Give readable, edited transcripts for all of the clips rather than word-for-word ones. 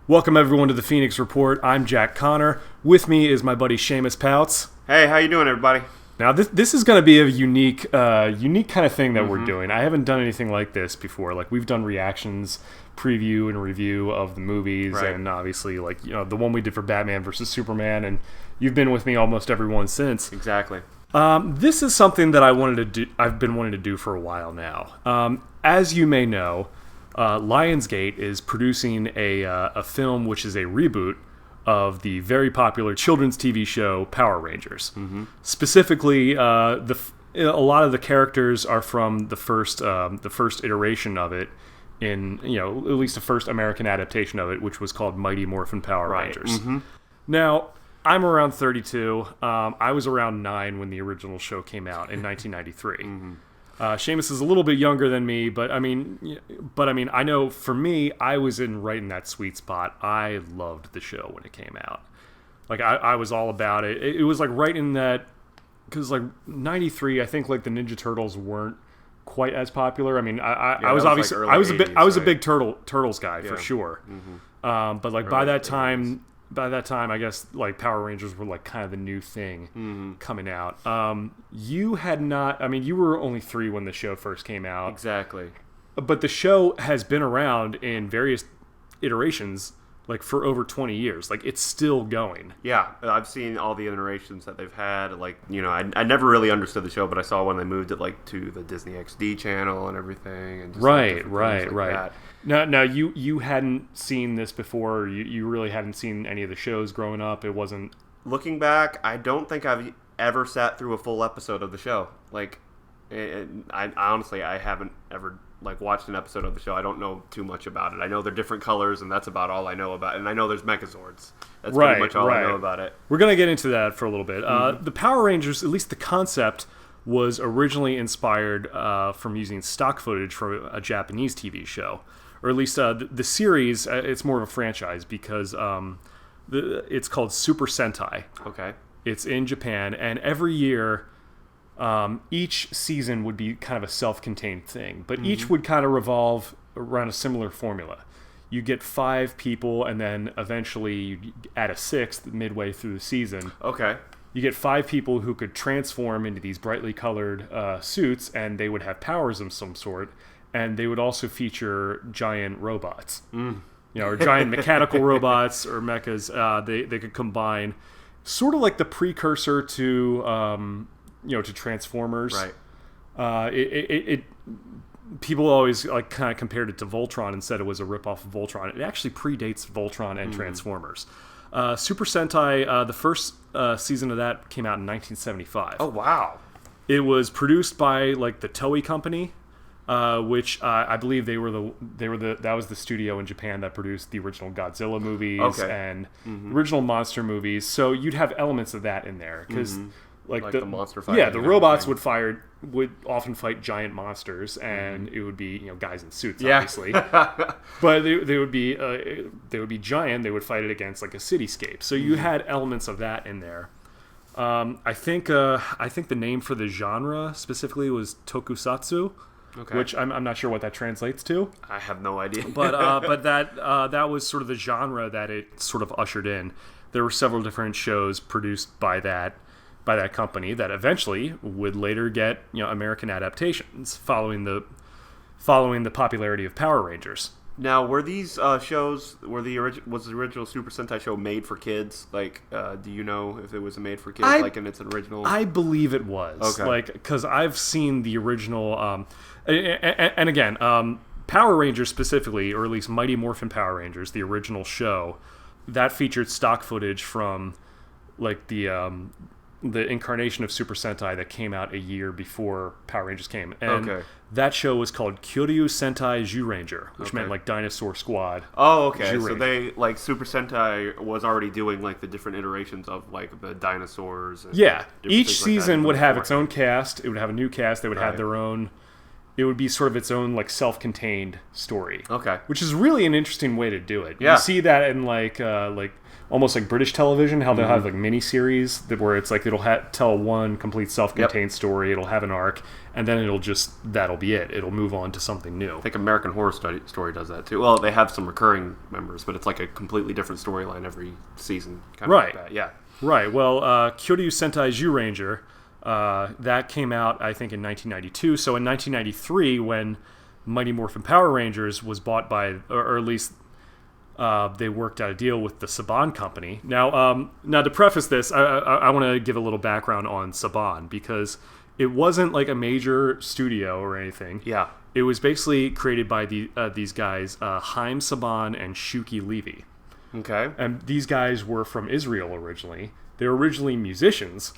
Welcome everyone to the Phoenix Report. I'm Jack Connor. With me is my buddy Seamus Pouts. Hey, how you doing, everybody? Now this is going to be a unique kind of thing that we're doing. I haven't done anything like this before. Like we've done reactions, preview, and review of the movies, right. And obviously, the one we did for Batman versus Superman, and you've been with me almost every one since. Exactly. This is something that I've been wanting to do for a while now. As you may know, Lionsgate is producing a film which is a reboot of the very popular children's TV show Power Rangers. Mm-hmm. Specifically, a lot of the characters are from the first iteration of it, in at least the first American adaptation of it, which was called Mighty Morphin Power Rangers. Mm-hmm. Now, I'm around 32. I was around 9 when the original show came out in 1993. Mm-hmm. Seamus is a little bit younger than me, but I mean, I know for me, I was right in that sweet spot. I loved the show when it came out. Like I was all about it. It was like right in that, because like 93, I think like the Ninja Turtles weren't quite as popular. I mean, I was obviously like I was a big Turtles guy for sure. Mm-hmm. But like by that time, I guess like Power Rangers were like kind of the new thing coming out. You had not. I mean, you were only 3 when the show first came out. Exactly. But the show has been around in various iterations, like for over 20 years. Like it's still going. Yeah, I've seen all the iterations that they've had. Like I never really understood the show, but I saw when they moved it like to the Disney XD channel and everything. And just right. That. Now you hadn't seen this before. You really hadn't seen any of the shows growing up. It wasn't. Looking back, I don't think I've ever sat through a full episode of the show. Like, I honestly haven't ever like watched an episode of the show. I don't know too much about it. I know they're different colors, and that's about all I know about it. And I know there's Megazords. That's pretty much all I know about it. We're gonna get into that for a little bit. The Power Rangers, at least the concept, was originally inspired from using stock footage from a Japanese TV show. Or at least the series, it's more of a franchise because it's called Super Sentai. Okay. It's in Japan, and every year, each season would be kind of a self-contained thing, but each would kind of revolve around a similar formula. You get 5 people, and then eventually you add a 6th midway through the season. Okay. You get 5 people who could transform into these brightly colored suits, and they would have powers of some sort. And they would also feature giant robots, or giant mechanical robots or mechas. They could combine, sort of like the precursor to to Transformers. Right. People always like kind of compared it to Voltron and said it was a ripoff of Voltron. It actually predates Voltron and Transformers. Super Sentai, the first season of that came out in 1975. Oh wow! It was produced by like the Toei Company. Which I believe that was the studio in Japan that produced the original Godzilla movies and original monster movies. So you'd have elements of that in there because like the monster fighting. Yeah, the robots would often fight giant monsters, and it would be guys in suits, obviously. But they would be giant. They would fight it against like a cityscape. So you had elements of that in there. I think the name for the genre specifically was tokusatsu. Okay. Which I'm not sure what that translates to. I have no idea. but that was sort of the genre that it sort of ushered in. There were several different shows produced by that company that eventually would later get American adaptations following the popularity of Power Rangers. Now, were these shows was the original Super Sentai show made for kids? Like, do you know if it was made for kids, like in its original? I believe it was. Okay. Like, because I've seen the original, and again, Power Rangers specifically, or at least Mighty Morphin Power Rangers, the original show, that featured stock footage from like the incarnation of Super Sentai that came out a year before Power Rangers came. And that show was called Kyoryu Sentai Zyuranger, which meant like Dinosaur Squad. Oh, okay. So they, like, Super Sentai was already doing like the different iterations of like the dinosaurs. And each season would have its own cast. It would have a new cast. They would have their own it would be sort of its own like self-contained story. Okay. Which is really an interesting way to do it. Yeah. You see that in like almost like British television, how they'll have like mini-series where it's like it'll tell one complete self-contained story, it'll have an arc, and then that'll be it. It'll move on to something new. I think American Horror Story does that too. Well, they have some recurring members, but it's like a completely different storyline every season. Kind of Right. like that. Yeah. Right. Well, Kyoryu Sentai Zyuranger, that came out, I think, in 1992. So in 1993, when Mighty Morphin Power Rangers was bought by, or at least they worked out a deal with the Saban company. Now to preface this, I want to give a little background on Saban, because it wasn't like a major studio or anything. Yeah. It was basically created by these guys, Haim Saban and Shuki Levy. Okay. And these guys were from Israel originally. They were originally musicians.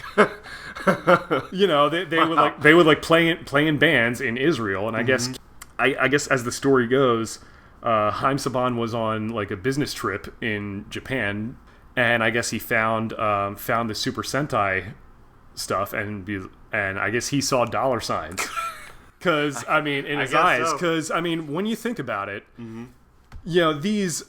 You know, they would play in bands in Israel, and I guess as the story goes, Haim Saban was on like a business trip in Japan, and I guess he found the Super Sentai stuff, and I guess he saw dollar signs. Because I mean, in his eyes, because I mean, when you think about it, you know, these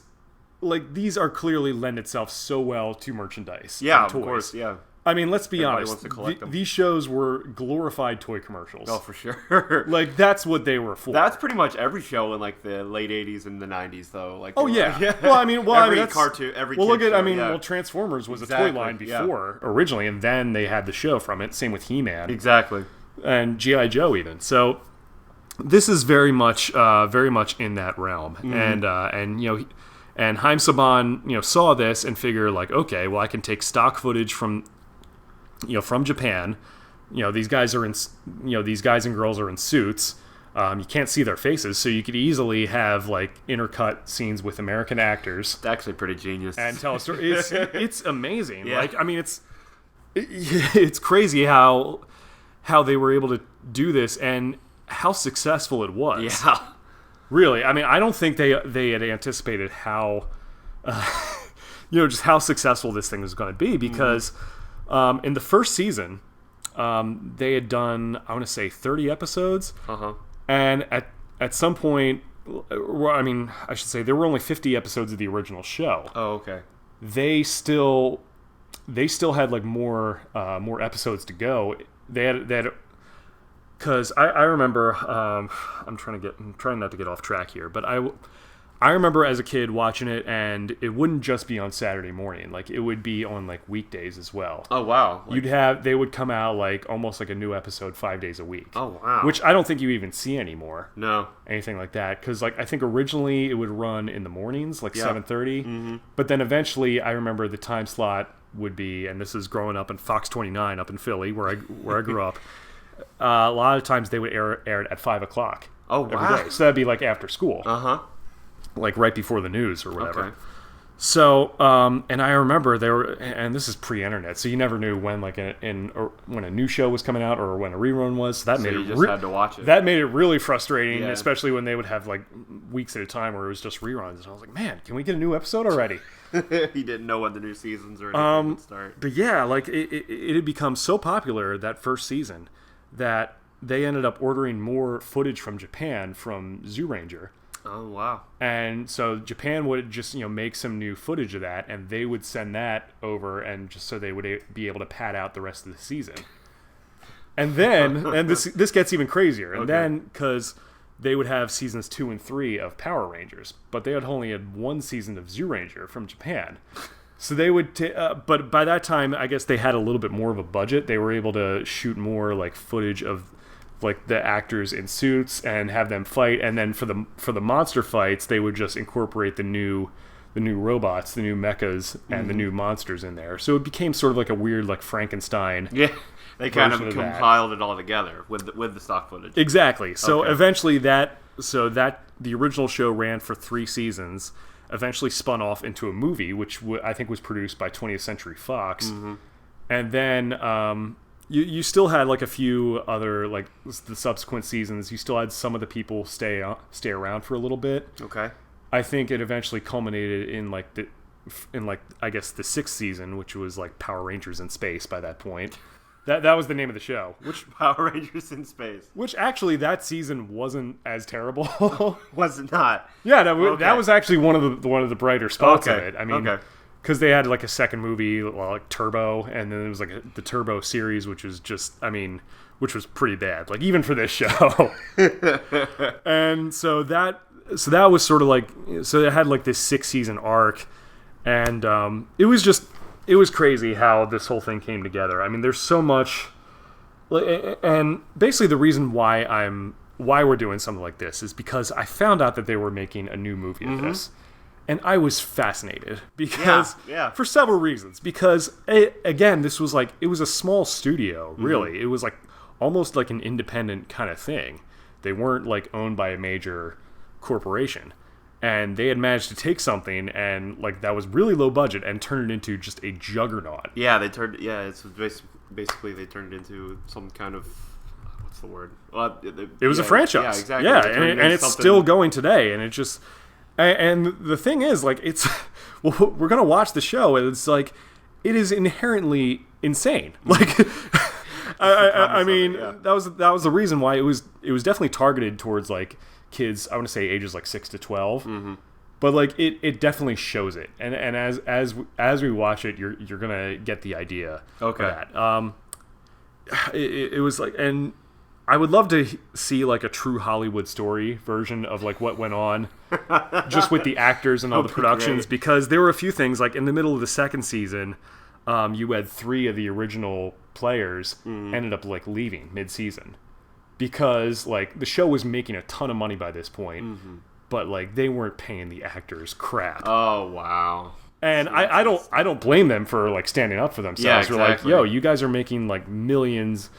are clearly lend itself so well to merchandise. Yeah, and toys. of course, yeah. I mean, let's be Everybody honest. wants to collect them. These shows were glorified toy commercials. Oh, for sure. Like, that's what they were for. That's pretty much every show in like the late '80s and the '90s, though. Like, oh yeah. yeah. Every that's, cartoon, every. Well, look kid at. show, Transformers was exactly, a toy line before originally, and then they had the show from it. Same with He-Man. Exactly. And GI Joe even. So this is very much in that realm, and you know. And Haim Saban, you know, saw this and figured, like, okay, well, I can take stock footage from Japan. You know, these guys and girls are in suits. You can't see their faces, so you could easily have like intercut scenes with American actors. It's actually pretty genius. And tell a story. It's amazing. Yeah. Like, I mean, it's crazy how they were able to do this and how successful it was. Yeah. Really, I mean, I don't think they had anticipated how, just how successful this thing was going to be, because in the first season, they had done, I want to say, 30 episodes, and at some point, I mean, I should say there were only 50 episodes of the original show. Oh, okay. They still had like more episodes to go. They had. Because I remember, I'm trying not to get off track here, but I remember as a kid watching it, and it wouldn't just be on Saturday morning, like it would be on like weekdays as well. Oh wow! They would come out like almost like a new episode 5 days a week. Oh wow! Which I don't think you even see anymore. No, anything like that, because like I think originally it would run in the mornings, like 7:30, but then eventually I remember the time slot would be, and this is growing up in Fox 29 up in Philly where I grew up. A lot of times they would air it at 5 o'clock. Oh, wow. Every day. So that'd be like after school. Like right before the news or whatever. Okay. So, and I remember and this is pre-internet, so you never knew when when a new show was coming out or when a rerun was. So that made you just had to watch it. That made it really frustrating, especially when they would have like weeks at a time where it was just reruns. And I was like, man, can we get a new episode already? He didn't know when the new seasons or anything would start. But yeah, like it had become so popular that first season that they ended up ordering more footage from Japan from Zyuranger. Oh wow! And so Japan would just make some new footage of that, and they would send that over, and just so they would be able to pad out the rest of the season. And then, and this gets even crazier. And then because they would have seasons 2 and 3 of Power Rangers, but they had only had one season of Zyuranger from Japan. So they would, but by that time, I guess they had a little bit more of a budget. They were able to shoot more like footage of like the actors in suits and have them fight. And then for the monster fights, they would just incorporate the new robots, the new mechas, and the new monsters in there. So it became sort of like a weird like Frankenstein. Yeah, they kind of compiled it all together with the stock footage. Exactly. So eventually the original show ran for 3 seasons. Eventually spun off into a movie, which I think was produced by 20th Century Fox. And then you still had like a few other, like the subsequent seasons, you still had some of the people stay around for a little bit. Okay. I think it eventually culminated in I guess the 6th season, which was like Power Rangers in space by that point. That was the name of the show. Which Power Rangers in Space. Which actually that season wasn't as terrible. Was it not? Yeah, that was actually one of the brighter spots of it. I mean, because they had like a second movie, like Turbo, and then there was like the Turbo series, which was just, which was pretty bad, like even for this show. And so that was sort of like, so it had like this 6-season arc, and it was crazy how this whole thing came together. I mean, there's so much, and basically the reason why we're doing something like this is because I found out that they were making a new movie of this. And I was fascinated because for several reasons. Because this was like, it was a small studio, really. It was like almost like an independent kind of thing. They weren't like owned by a major corporation. And they had managed to take something and like that was really low budget and turn it into just a juggernaut. Yeah, it's basically they turned it into some kind of, what's the word? Well, it was a franchise. Yeah, exactly. Yeah, and it's still going today, and it just, and the thing is, like, it's, well, we're gonna watch the show, and it's like, it is inherently insane. Like, I mean, that was the reason why it was definitely targeted towards like kids. I want to say ages like 6 to 12, but like it definitely shows it, and as we watch it, you're gonna get the idea. Okay. Of that. It was like, and I would love to see like a true Hollywood story version of like what went on, just with the actors and all the productions, because there were a few things like in the middle of the second season, you had 3 of the original players ended up like leaving mid-season because like the show was making a ton of money by this point, but like they weren't paying the actors crap. Oh wow. And I don't blame them for like standing up for themselves. Yeah, exactly. They're like, yo, you guys are making like millions,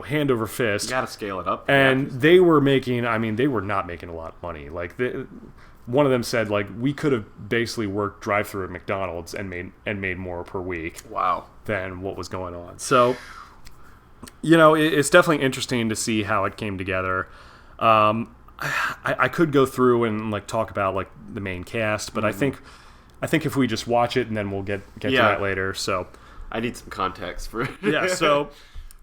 hand over fist. You gotta scale it up. And they were making, they were not making a lot of money. Like one of them said, like, we could have basically worked drive-through at McDonald's and made more per week. Wow. Than what was going on. So, it's definitely interesting to see how it came together. I could go through and like talk about like the main cast, but I think if we just watch it and then we'll get to that later. So I need some context for it. Yeah. So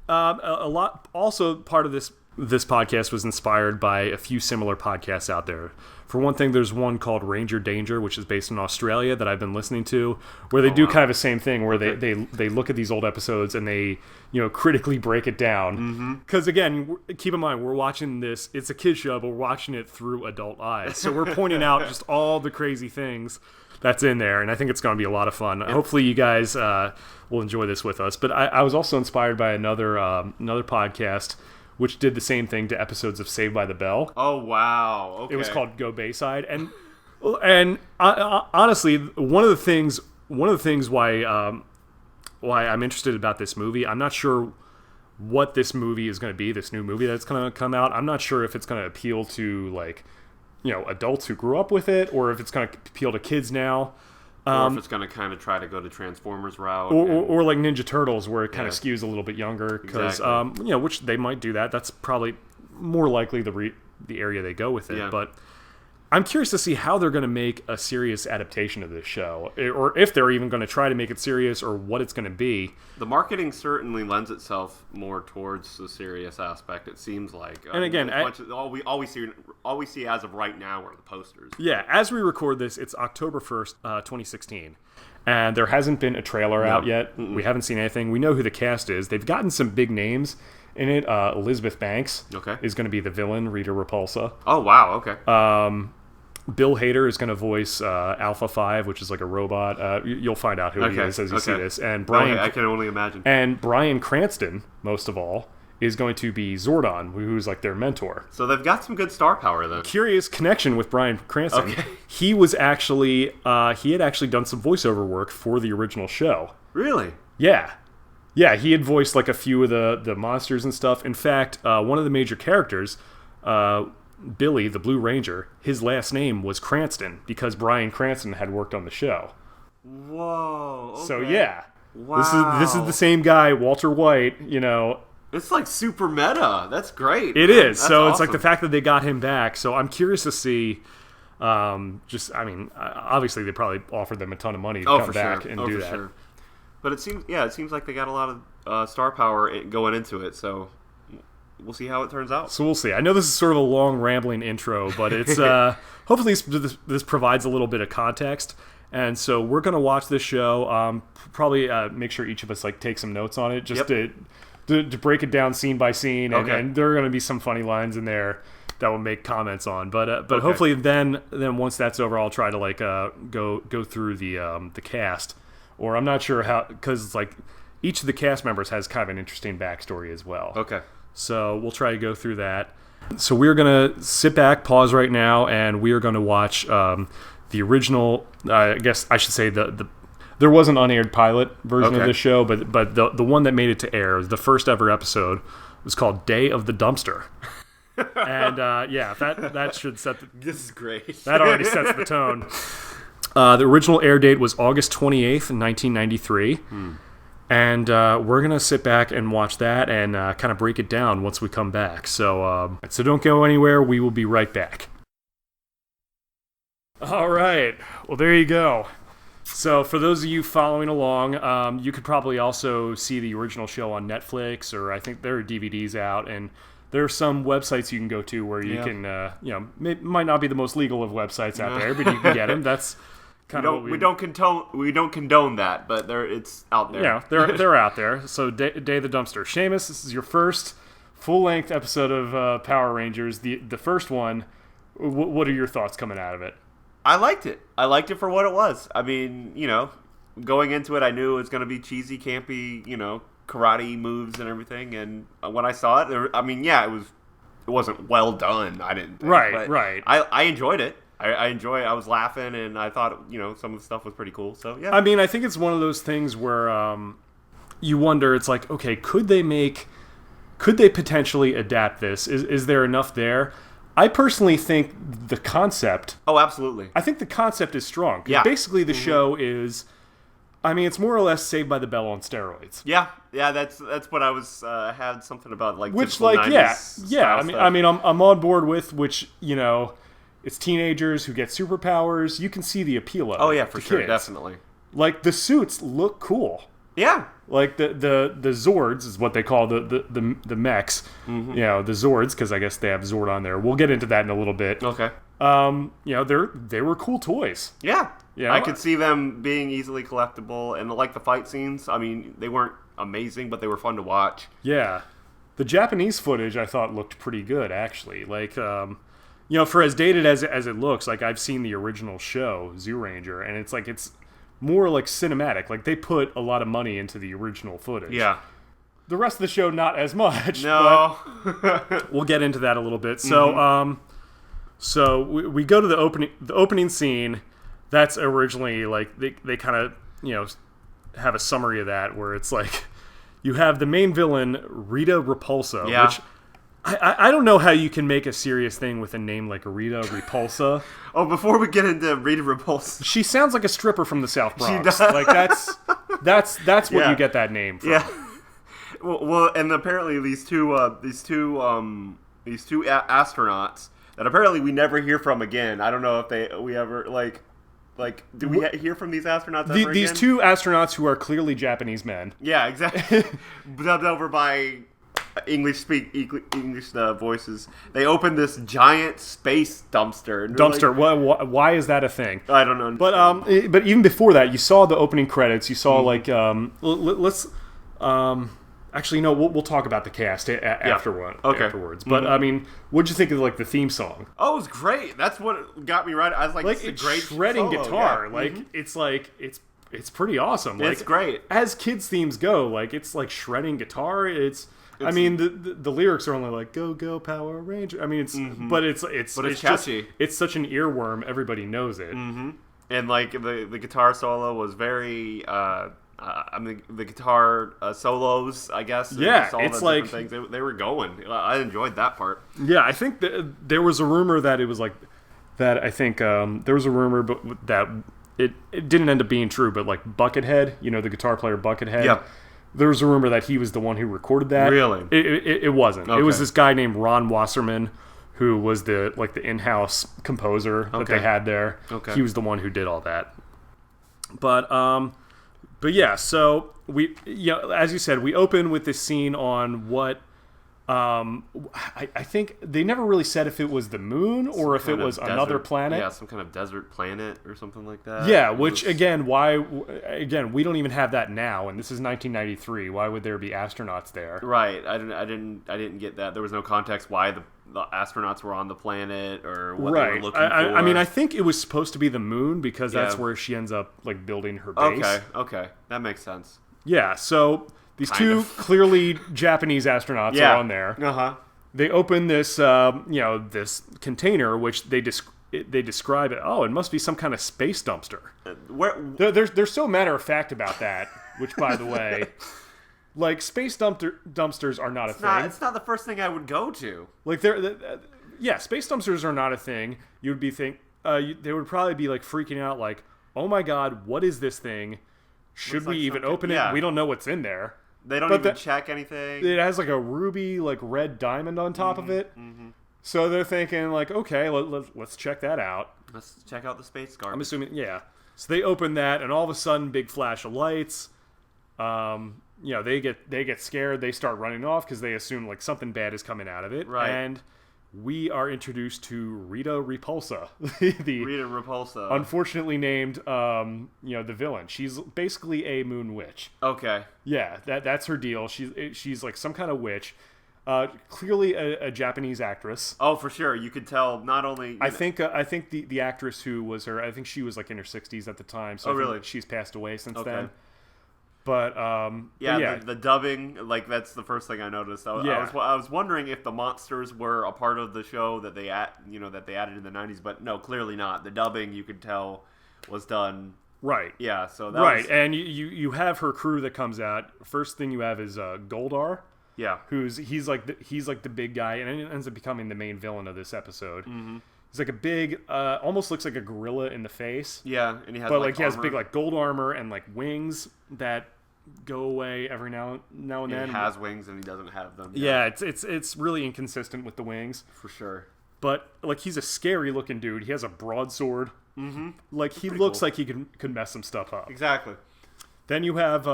a lot. Also, part of this podcast was inspired by a few similar podcasts out there. For one thing, there's one called Ranger Danger, which is based in Australia that I've been listening to, where they do kind of the same thing, where they look at these old episodes and they critically break it down. Because again, keep in mind, we're watching this. It's a kid show, but we're watching it through adult eyes, so we're pointing out just all the crazy things that's in there, and I think it's going to be a lot of fun. Yep. Hopefully, you guys will enjoy this with us. But I was also inspired by another podcast, which did the same thing to episodes of Saved by the Bell. Oh wow! Okay. It was called Go Bayside, and honestly, one of the things why I'm interested about this movie, I'm not sure what this movie is going to be. This new movie that's going to come out, I'm not sure if it's going to appeal to like adults who grew up with it, or if it's going to appeal to kids now. Or if it's going to kind of try to go the Transformers route. Or like Ninja Turtles, where it kind of skews a little bit younger. Because, which they might do that. That's probably more likely the area they go with it. Yeah. But I'm curious to see how they're going to make a serious adaptation of this show. Or if they're even going to try to make it serious, or what it's going to be. The marketing certainly lends itself more towards the serious aspect, it seems like. And again, all we see as of right now are the posters. Yeah, as we record this, it's October 1st, 2016. And there hasn't been a trailer out yet. We haven't seen anything. We know who the cast is. They've gotten some big names in it. Elizabeth Banks is going to be the villain, Rita Repulsa. Oh, wow, okay. Bill Hader is going to voice Alpha 5, which is like a robot. You'll find out who he is as you see this. And Brian, I can only imagine. And Bryan Cranston, most of all, is going to be Zordon, who's like their mentor. So they've got some good star power then. Curious connection with Bryan Cranston. Okay. He was actually he had actually done some voiceover work for the original show. Really? Yeah. Yeah, he had voiced like a few of the monsters and stuff. In fact, one of the major characters, Billy, the Blue Ranger, his last name was Cranston because Bryan Cranston had worked on the show. Whoa. Okay. So yeah. Wow. This is the same guy, Walter White, It's like super meta. That's great. It is. So awesome. It's like the fact that they got him back. So I'm curious to see. Obviously they probably offered them a ton of money to come back and do that. Sure. But it seems like they got a lot of star power going into it, so we'll see how it turns out. So we'll see. I know this is sort of a long, rambling intro, but it's hopefully this provides a little bit of context. And so we're going to watch this show, probably make sure each of us take some notes on it, just to break it down scene by scene, and there are going to be some funny lines in there that we'll make comments on. But hopefully then once that's over, I'll try to go through the cast. Or I'm not sure how, because each of the cast members has kind of an interesting backstory as well. Okay. So we'll try to go through that. So we're going to sit back, pause right now, and we are going to watch the original, I guess I should say there was an unaired pilot version of this show, but the one that made it to air, the first ever episode, was called Day of the Dumpster. And that should set this is great. That already sets the tone. The original air date was August 28th, 1993. And we're going to sit back and watch that and kind of break it down once we come back. So don't go anywhere. We will be right back. All right. Well, there you go. So for those of you following along, you could probably also see the original show on Netflix, or I think there are DVDs out, and there are some websites you can go to where you can, might not be the most legal of websites out there, but you can get them. That's kind of we don't condone that, but it's out there. Yeah, they're out there. So Day of the Dumpster. Seamus, this is your first full-length episode of Power Rangers. The first one. What are your thoughts coming out of it? I liked it. I liked it for what it was. I mean, going into it, I knew it was going to be cheesy, campy, karate moves and everything. And when I saw it, it wasn't well done. I didn't think, right. I enjoyed it. I was laughing, and I thought, some of the stuff was pretty cool. So, yeah. I mean, I think it's one of those things where you wonder, it's like, okay, could they potentially adapt this? Is there enough there? I personally think the concept... Oh, absolutely. I think the concept is strong. Yeah. Basically, the show is... it's more or less Saved by the Bell on steroids. Yeah, that's what I was... had something about, which, 90s yeah. I'm on board with, which, it's teenagers who get superpowers. You can see the appeal of it. Oh, yeah, for sure, kids. definitely. The suits look cool. Yeah. The Zords is what they call the mechs. Mm-hmm. The Zords, because I guess they have Zord on there. We'll get into that in a little bit. Okay. They were cool toys. Yeah. I could see them being easily collectible, and the fight scenes. They weren't amazing, but they were fun to watch. Yeah. The Japanese footage I thought looked pretty good, actually. For as dated as it looks, I've seen the original show, Zoo Ranger, and it's more cinematic. They put a lot of money into the original footage. Yeah. The rest of the show, not as much. No. But we'll get into that a little bit. So, so we go to the opening scene. That's originally they kind of have a summary of that where it's you have the main villain Rita Repulsa, which I don't know how you can make a serious thing with a name like Rita Repulsa. Oh, before we get into Rita Repulsa, she sounds like a stripper from the South Bronx. She does. That's what you get that name from. Yeah. Well, and apparently these two astronauts that apparently we never hear from again. I don't know if we ever do we hear from these astronauts ever these again? two astronauts who are clearly Japanese men. Yeah, exactly. Dubbed over by English voices. They opened this giant space dumpster. Why is that a thing? I don't know. But even before that, you saw the opening credits. You saw actually no, we'll talk about the cast afterwards. But what'd you think of the theme song? Oh, it was great. That's what got me right. I was like, it's a great shredding solo. guitar. Yeah. It's pretty awesome. It's great. As kids themes go, it's shredding guitar. The lyrics are only "Go Power Ranger." But it's catchy. It's such an earworm. Everybody knows it. Mm-hmm. And the guitar solo was very. The guitar solos, I guess. Yeah, it's things they were going. I enjoyed that part. Yeah, I think there was a rumor that it was that. I think there was a rumor, but that it didn't end up being true. But Buckethead, the guitar player Buckethead. Yeah. There was a rumor that he was the one who recorded that. Really? It wasn't. Okay. It was this guy named Ron Wasserman, who was the in-house composer that they had there. Okay. He was the one who did all that. But But yeah, so as you said, we open with this scene on what I think they never really said if it was the moon or if it was another planet. Yeah, some kind of desert planet or something like that. Yeah, which again, we don't even have that now, and this is 1993. Why would there be astronauts there? Right. I didn't get that. There was no context why the astronauts were on the planet or what they were looking for. I mean, I think it was supposed to be the moon because that's where she ends up like building her base. Okay, that makes sense. Yeah, so these two clearly Japanese astronauts are on there. They open this, this container, which they describe it. Oh, it must be some kind of space dumpster. They're so matter of fact about that. Which, by the way, like space dumpsters are not a thing. It's not the first thing I would go to. Like space dumpsters are not a thing. You would they would probably be like freaking out, like, oh my god, what is this thing? Should we even open it? We don't know what's in there. They don't even check anything. It has like a ruby, like red diamond on top of it. Mm-hmm. So they're thinking like, okay, let's check that out. Let's check out the space garbage. I'm assuming, yeah. So they open that, and all of a sudden, big flash of lights. They get scared. They start running off because they assume like something bad is coming out of it. Right. And we are introduced to Rita Repulsa, Rita Repulsa, unfortunately named, the villain. She's basically a moon witch. Okay. Yeah, that's her deal. She's like some kind of witch. Clearly a Japanese actress. Oh, for sure. You could tell not only. I think the actress who was her. I think she was like in her 60s at the time. So really? She's passed away since then. But the dubbing, like that's the first thing I noticed. I was wondering if the monsters were a part of the show that they added in the 90s, but no, clearly not. The dubbing you could tell was done right. Yeah, so that was... and you have her crew that comes out. First thing you have is Goldar. Yeah, he's like the big guy, and it ends up becoming the main villain of this episode. Mm-hmm. He's like a big, almost looks like a gorilla in the face. Yeah, and he has he has big like gold armor and like wings that go away every now and then. He has wings and he doesn't have them. Yeah, it's really inconsistent with the wings for sure. But like he's a scary looking dude. He has a broadsword. Mm-hmm. Like he looks like he could mess some stuff up. Exactly. Then you have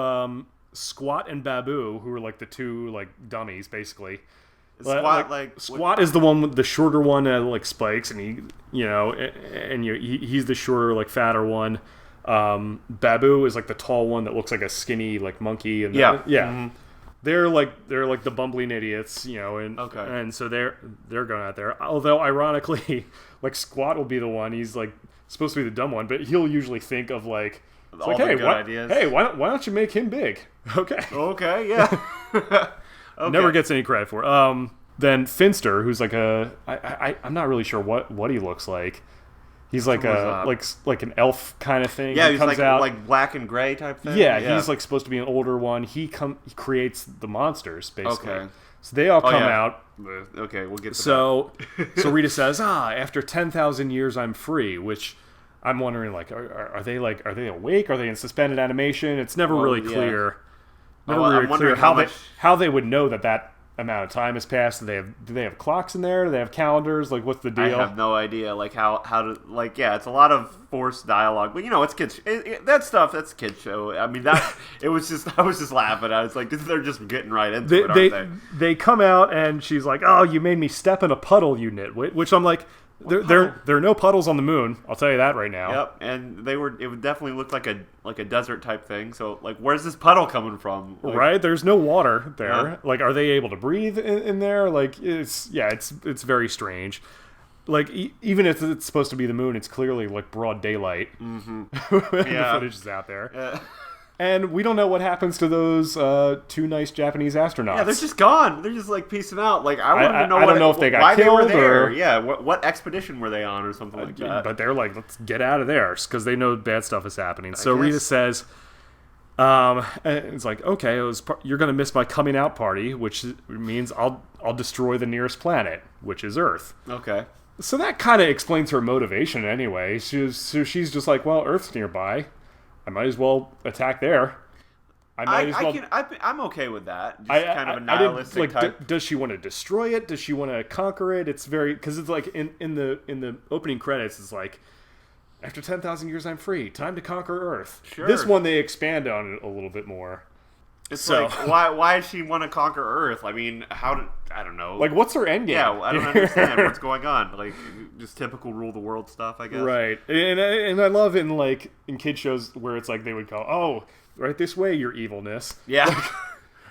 Squat and Babu, who are like the two like dummies basically. Squat is the one with the shorter one that like spikes, and he's the shorter like fatter one. Babu is like the tall one that looks like a skinny like monkey, and Mm-hmm. They're like the bumbling idiots, and so they're going out there. Although ironically, like Squat will be the one, he's like supposed to be the dumb one, but he'll usually think of like, all the good ideas. Hey, why don't you make him big? Okay, yeah. Okay. Never gets any credit for. Then Finster, who's like I'm not really sure what he looks like. He's like like an elf kind of thing. Yeah, he's like black and gray type thing. Yeah, he's like supposed to be an older one. He creates the monsters basically. Okay. So they all come out. Okay, we'll get to so Rita says, after 10,000 years I'm free, which I'm wondering like are they awake? Are they in suspended animation? It's never really clear. I'm wondering how they would know that amount of time has passed. Do they have clocks in there? Do they have calendars? Like, what's the deal? I have no idea. Like how to like it's a lot of forced dialogue, but it's kids. That's kids show. I mean I was just laughing. I was like, they're just getting right into it, aren't they? They come out and she's like, "Oh, you made me step in a puddle, you nitwit," which I'm like. There are no puddles on the moon. I'll tell you that right now. Yep, and it would definitely look like a desert type thing. So like, where's this puddle coming from? Like, right, there's no water there. Yeah. Like, are they able to breathe in there? Like, it's very strange. Like, even if it's supposed to be the moon, it's clearly like broad daylight. Mm-hmm. The footage is out there. Yeah. And we don't know what happens to those two nice Japanese astronauts. Yeah, they're just gone. They're just like peacing out. Like I want to know. I don't know if they got why killed they were there. or yeah, what expedition were they on or something like that. But they're like, let's get out of there because they know bad stuff is happening. So Rita says, it's like, okay, you're gonna miss my coming out party, which means I'll destroy the nearest planet, which is Earth. Okay. So that kind of explains her motivation anyway. She's just like, well, Earth's nearby. I might as well attack there. I'm okay with that. Just kind of a nihilistic type. Does she want to destroy it? Does she want to conquer it? It's very because it's like in the opening credits. It's like After 10,000 years, I'm free. Time to conquer Earth. Sure. This one, they expand on it a little bit more. It's like, why does she want to conquer Earth? I mean, I don't know. Like, what's her end game? Yeah, I don't understand what's going on. Like, just typical rule the world stuff, I guess. Right. And I love in kid shows where it's like they would go, oh, right this way, your evilness. Yeah.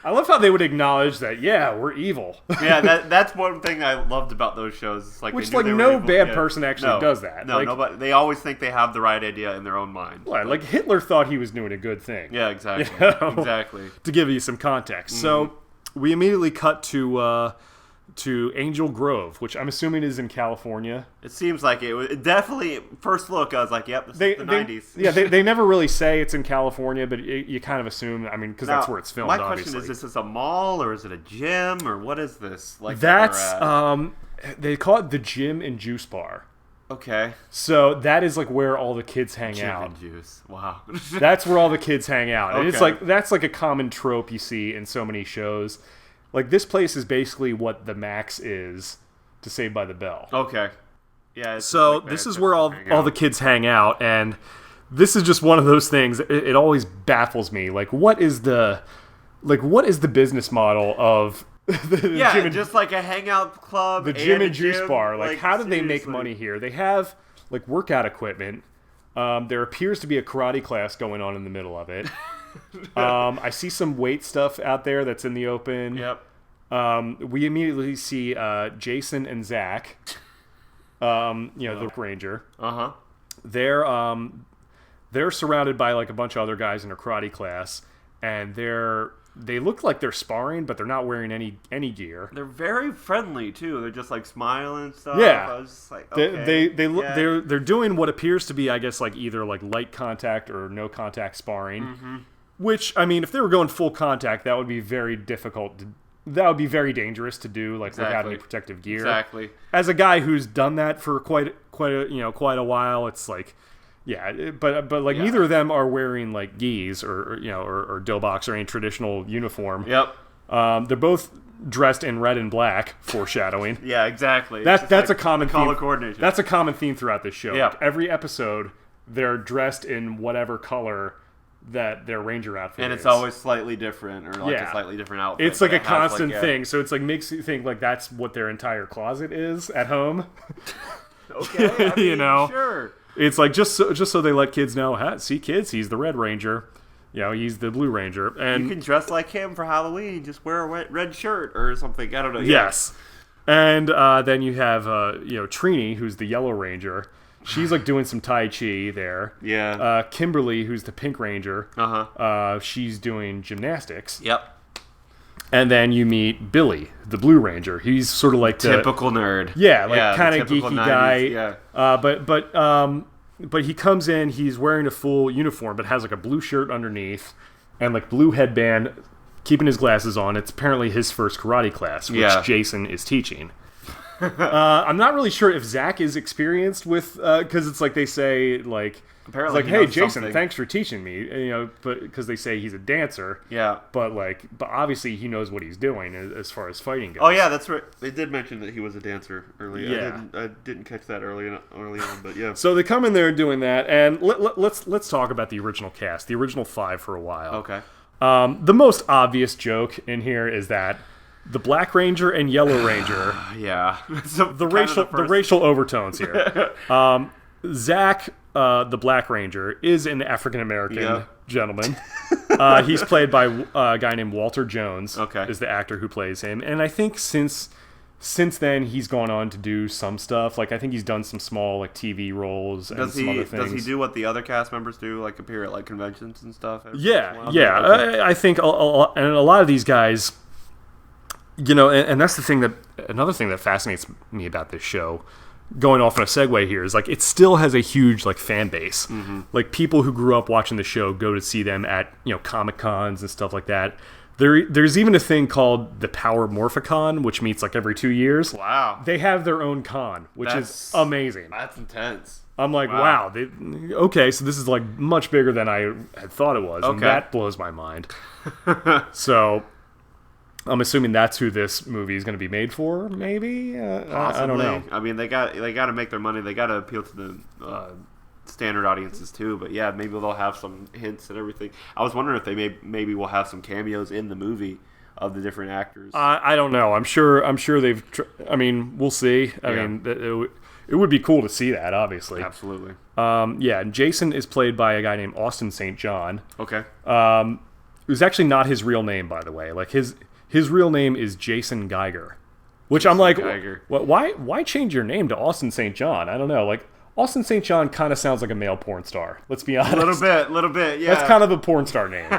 I love how they would acknowledge that, yeah, we're evil. Yeah, that's one thing I loved about those shows. It's like Which, they knew no they were bad evil. person actually does that. No, nobody. They always think they have the right idea in their own mind. Well, like Hitler thought he was doing a good thing. Yeah, exactly. You know? Exactly. To give you some context. Mm-hmm. So we immediately cut to Angel Grove, which I'm assuming is in California. It seems like it was definitely, first look, I was like, yep, this is the 90s. Yeah, they never really say it's in California, but you kind of assume, I mean, because that's where it's filmed, my obviously. question is this a mall, or is it a gym, or what is this? Like, that's, they call it the Gym and Juice Bar. Okay. So that is like where all the kids hang out. Gym and juice. Wow. That's where all the kids hang out. And Okay. that's like a common trope you see in so many shows. Like, this place is basically what the Max is to Saved by the Bell. Okay. Yeah. So this is where all the kids hang out, and this is just one of those things. It always baffles me. Like, what is the business model of the gym and, just like a hangout club, the gym and juice gym, bar? Like, how do they make seriously. money here? They have like workout equipment. There appears to be a karate class going on in the middle of it. I see some weight stuff out there that's in the open. Yep. We immediately see Jason and Zach, the Ranger. Uh-huh. They're surrounded by like a bunch of other guys in a karate class, and they look like they're sparring, but they're not wearing any gear. They're very friendly too. They're just like smiling and stuff. Yeah. I was just like, okay. They're doing what appears to be, I guess, like either like light contact or no contact sparring. Mm-hmm. Which, I mean, if they were going full contact, that would be very difficult. That would be very dangerous to do, like without any protective gear. Exactly. As a guy who's done that for quite a while, it's like, yeah, but neither of them are wearing like gis or dobaks or any traditional uniform. Yep. They're both dressed in red and black, foreshadowing. Yeah, exactly. That's like a common theme. Color coordination. That's a common theme throughout this show. Yeah. Like every episode, they're dressed in whatever color that their ranger outfit and is. it's always slightly different, or like a slightly different outfit. It's like a constant thing, so it's like makes you think like that's what their entire closet is at home. Okay, I mean, sure. It's like just so they let kids know, see kids, he's the Red Ranger. He's the Blue Ranger. And you can dress like him for Halloween. Just wear a red shirt or something. I don't know. Yes. And then you have Trini, who's the Yellow Ranger. She's like doing some Tai Chi there. Yeah. Kimberly, who's the Pink Ranger. She's doing gymnastics. Yep. And then you meet Billy, the Blue Ranger. He's sort of like the typical nerd. Yeah, kind of geeky 90s, guy. Yeah. But he comes in. He's wearing a full uniform, but has like a blue shirt underneath and like blue headband, keeping his glasses on. It's apparently his first karate class, which Jason is teaching. I'm not really sure if Zach is experienced with, because it's like they say like, apparently, hey Jason, thanks for teaching me, but because they say he's a dancer. Yeah. But obviously he knows what he's doing as far as fighting goes. Oh yeah, that's right. They did mention that he was a dancer earlier. Yeah. I didn't catch that early on, but yeah. So they come in there doing that, and let's talk about the original cast, the original 5 for a while. Okay. The most obvious joke in here is that the Black Ranger and Yellow Ranger. Yeah. the racial overtones here. Zach, the Black Ranger, is an African American gentleman. He's played by a guy named Walter Jones. Okay. Is the actor who plays him, and I think since then he's gone on to do some stuff. Like I think he's done some small like TV roles and some other things. Does he do what the other cast members do, like appear at like conventions and stuff? Yeah. Okay. I think a lot of these guys. And that's another thing that fascinates me about this show, going off on a segue here, is like it still has a huge like fan base. Mm-hmm. Like people who grew up watching the show go to see them at Comic Cons and stuff like that. There's even a thing called the Power Morphicon, which meets like every 2 years. Wow. They have their own con, which is amazing. That's intense. I'm like, wow. Okay, so this is like much bigger than I had thought it was. Okay. And that blows my mind. So I'm assuming that's who this movie is going to be made for. Maybe I don't know. I mean, they got to make their money. They got to appeal to standard audiences too. But yeah, maybe they'll have some hints and everything. I was wondering if they maybe will have some cameos in the movie of the different actors. I don't know. I'm sure they've. I mean, we'll see. I mean, it would be cool to see that. Obviously, absolutely. Yeah, and Jason is played by a guy named Austin St. John. Okay. It was actually not his real name, by the way. Like his real name is Jason Geiger, which I'm like, why change your name to Austin St. John? I don't know. Like Austin St. John kind of sounds like a male porn star. Let's be honest. A little bit. Yeah. That's kind of a porn star name.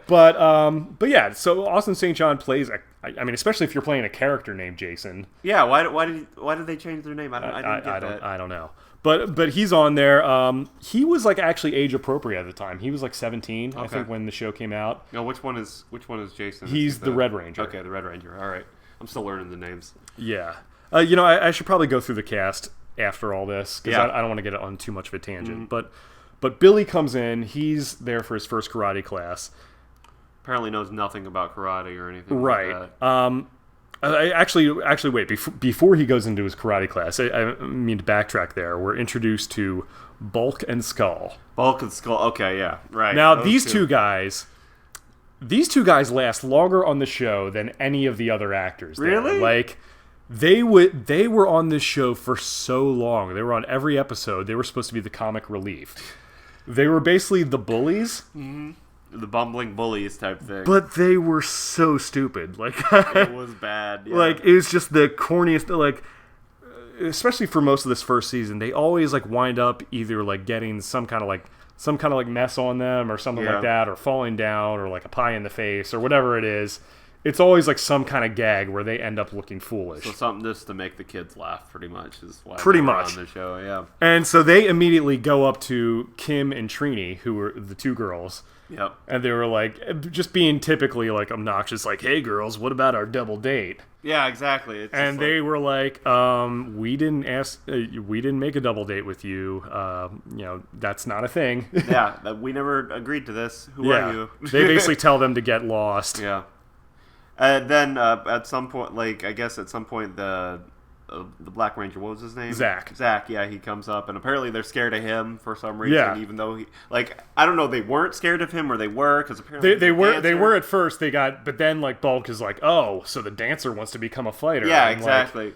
But yeah. So Austin St. John plays. I mean, especially if you're playing a character named Jason. Yeah. Why did they change their name? I didn't get that. I don't know. But he's on there. He was like actually age appropriate at the time. He was like 17, I think, when the show came out. No, which one is Jason? He's the Red Ranger. Okay, the Red Ranger. All right. I'm still learning the names. Yeah. I should probably go through the cast after all this because I don't want to get on too much of a tangent. Mm-hmm. But Billy comes in. He's there for his first karate class. Apparently knows nothing about karate or anything. Right. Like that. I actually wait. Before he goes into his karate class, I mean to backtrack there. We're introduced to Bulk and Skull. Bulk and Skull. Okay, yeah, right. Now these two guys last longer on the show than any of the other actors. Really? There. Like they were on this show for so long. They were on every episode. They were supposed to be the comic relief. They were basically the bullies. Mm-hmm. The bumbling bullies type thing. But they were so stupid. Like it was bad. Yeah. Like it was just the corniest. Like especially for most of this first season, they always like wind up either like getting some kind of like mess on them or something like that, or falling down, or like a pie in the face or whatever it is. It's always like some kind of gag where they end up looking foolish. So something just to make the kids laugh, pretty much, is why pretty they're much on the show. Yeah. And so they immediately go up to Kim and Trini, who were the two girls. Yep. And they were like, just being typically like obnoxious, like, "Hey girls, what about our double date?" Yeah, exactly. It's and they were like, we didn't make a double date with you. That's not a thing. Yeah, we never agreed to this. Who are you? They basically tell them to get lost. Yeah. And then at some point, the Black Ranger, what was his name? Zach, yeah, he comes up, and apparently they're scared of him for some reason, even though I don't know, they weren't scared of him, or they were, because apparently they were at first, but then like Bulk is like, oh, so the dancer wants to become a fighter. Yeah, and exactly.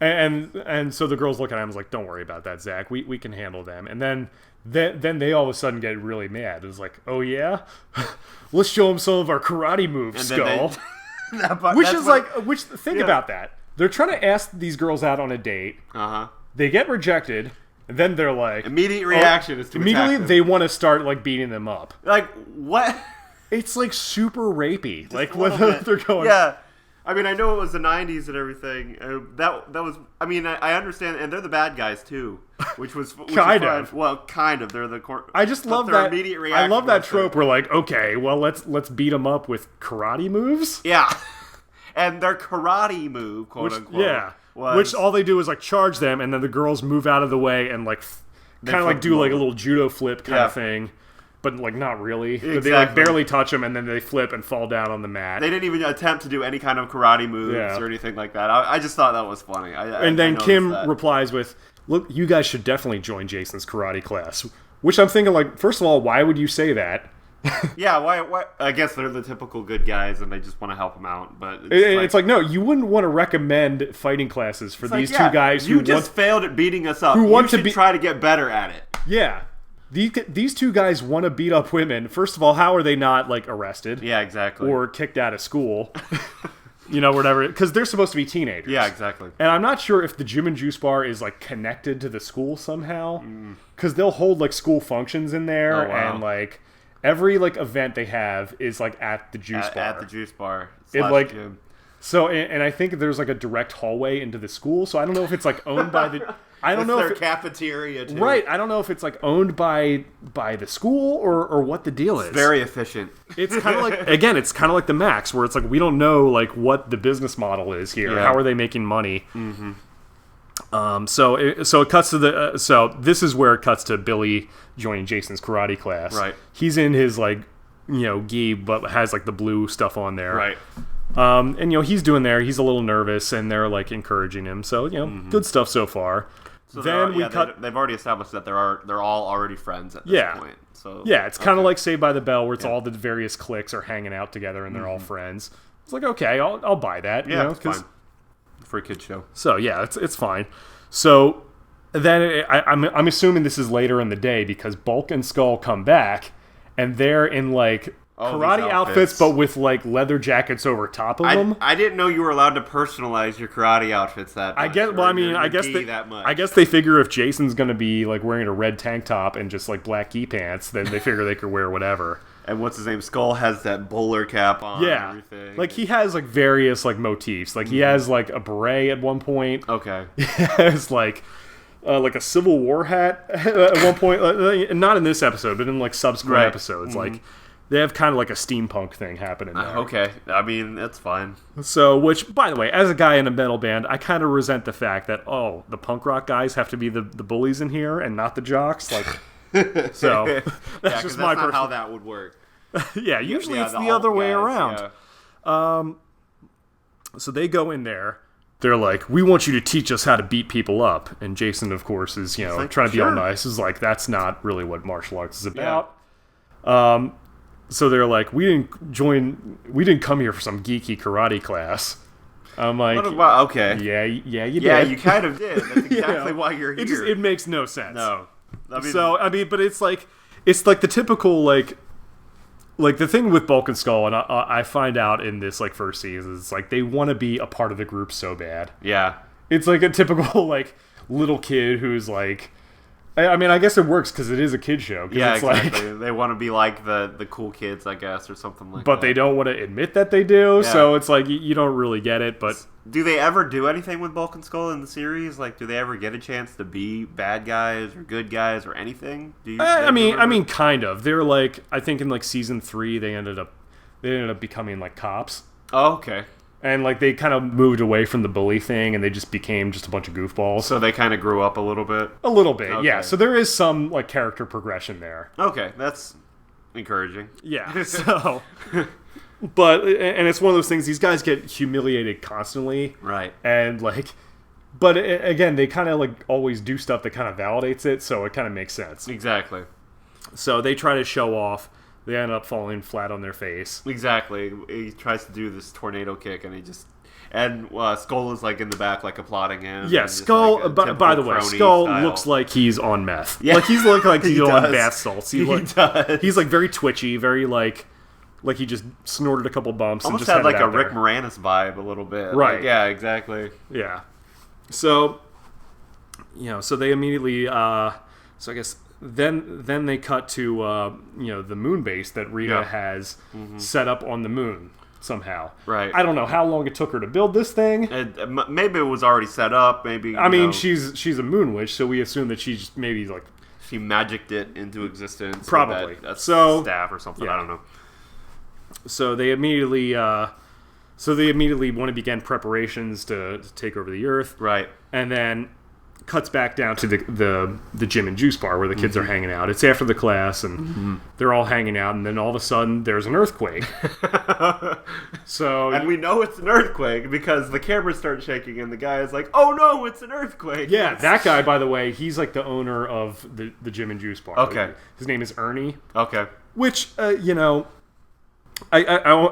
And so the girls look at him and is like, don't worry about that, Zach, we can handle them. And then they all of a sudden get really mad. It's like, oh yeah? Let's show them some of our karate moves, Skull. Think about that. They're trying to ask these girls out on a date. Uh-huh. They get rejected, and then they're like... Immediate reaction is to immediately attack them. They want to start, like, beating them up. Like, what? It's, like, super rapey. Just like, what they're going... Yeah. I mean, I know it was the 90s and everything. That was... I mean, I understand, and they're the bad guys, too. Which was kind of. Well, kind of. They're the... I just love that... Immediate reaction. I love that trope where, like, okay, well, let's beat them up with karate moves? Yeah. And their karate move, quote unquote, which all they do is like charge them, and then the girls move out of the way and like kind of like do like a little judo flip kind of thing, but like not really. Exactly. They like barely touch them, and then they flip and fall down on the mat. They didn't even attempt to do any kind of karate moves or anything like that. I just thought that was funny. And then Kim replies with, "Look, you guys should definitely join Jason's karate class." Which I'm thinking, like, first of all, why would you say that? Yeah, why? I guess they're the typical good guys, and they just want to help them out. But it's like, no, you wouldn't want to recommend fighting classes for these two guys who failed at beating us up. You should try to get better at it. Yeah, these two guys want to beat up women. First of all, how are they not like arrested? Yeah, exactly. Or kicked out of school? Whatever, because they're supposed to be teenagers. Yeah, exactly. And I'm not sure if the Gym and Juice Bar is like connected to the school somehow, because they'll hold like school functions in there, and like. Every like event they have is like at the juice bar. At the juice bar. Gym. So and I think there's like a direct hallway into the school. So I don't know if it's like owned by the. I don't know if their cafeteria too. Right. I don't know if it's like owned by the school or what the deal is. It's very efficient. It's kind of like it's kind of like the Max, where it's like we don't know like what the business model is here. Yeah. How are they making money? Mm-hmm. So it cuts to the so this is where it cuts to Billy joining Jason's karate class. Right. He's in his like gi, but has like the blue stuff on there. Right. And he's doing there. He's a little nervous, and they're like encouraging him. So good stuff so far. So then we cut. They've already established that they're all already friends at this point. So yeah, it's kind of like Saved by the Bell, where it's all the various cliques are hanging out together and they're all friends. It's like, okay, I'll buy that. Yeah, you know, it's fine. For a kid's show. So yeah, it's fine. So then I'm assuming this is later in the day because Bulk and Skull come back and they're in like karate outfits, but with like leather jackets over top of them. I didn't know you were allowed to personalize your karate outfits that much. I guess they figure if Jason's gonna be like wearing a red tank top and just like black gi pants, then they figure they could wear whatever. And what's his name? Skull has that bowler cap on. Yeah, and everything. Like he has like various like motifs. Like he has like a beret at one point. Okay. He has like a Civil War hat at one point. Not in this episode, but in like subsequent episodes. Like they have kind of like a steampunk thing happening there. Okay, I mean that's fine. So, which by the way, as a guy in a metal band, I kind of resent the fact that the punk rock guys have to be the bullies in here and not the jocks. Like. So that's just my not how that would work. Yeah, usually it's the other way around. Yeah. So they go in there. They're like, "We want you to teach us how to beat people up." And Jason, of course, is like, trying to be all nice. Is like, that's not really what martial arts is about. Yeah. So they're like, "We didn't come here for some geeky karate class." I'm like, okay, yeah, you did. Yeah, you kind of did. That's exactly why you're here. It makes no sense. No. But it's like the typical like the thing with Bulk and Skull, and I find out in this like first season, it's like they want to be a part of the group so bad. Yeah, it's like a typical like little kid who's like, I mean, I guess it works because it is a kid show. Yeah, it's exactly. Like, they want to be like the cool kids, I guess, or something like that. But they don't want to admit that they do, so it's like you don't really get it. But do they ever do anything with Bulk and Skull in the series? Like, do they ever get a chance to be bad guys or good guys or anything? I mean, kind of. They're like, I think in like season 3, they ended up becoming like cops. Oh, okay. And like they kind of moved away from the bully thing, and they just became just a bunch of goofballs. So they kind of grew up a little bit. A little bit, okay. Yeah. So there is some like character progression there. Okay, that's encouraging. Yeah. So, but it's one of those things. These guys get humiliated constantly, right? And like, but again, they kind of like always do stuff that kind of validates it, so it kind of makes sense. Exactly. So they try to show off. They end up falling flat on their face. Exactly. He tries to do this tornado kick, and Skull is like in the back, like applauding him. Yeah, Skull. Like by the way, Skull looks like he's on meth. Yeah. Like he's looking like he's on bath salts. He does. He's like very twitchy, very like he just snorted a couple bumps. Almost and just had like a Rick there. Moranis vibe a little bit. Right. Like, yeah. Exactly. Yeah. So, so they immediately. So I guess. Then they cut to the moon base that Rita has set up on the moon somehow. Right. I don't know how long it took her to build this thing. Maybe it was already set up. Maybe I mean she's a moon witch, so we assume that she just maybe like she magicked it into existence. Probably. That so staff or something. Yeah. I don't know. So they immediately want to begin preparations to take over the Earth. Right. And then cuts back down to the gym and juice bar where the kids are hanging out. It's after the class, and they're all hanging out, and then all of a sudden, there's an earthquake. And we know it's an earthquake because the cameras start shaking, and the guy is like, "Oh no, it's an earthquake!" Yeah, that guy, by the way, he's like the owner of the gym and juice bar. Okay. His name is Ernie. Okay. Which, I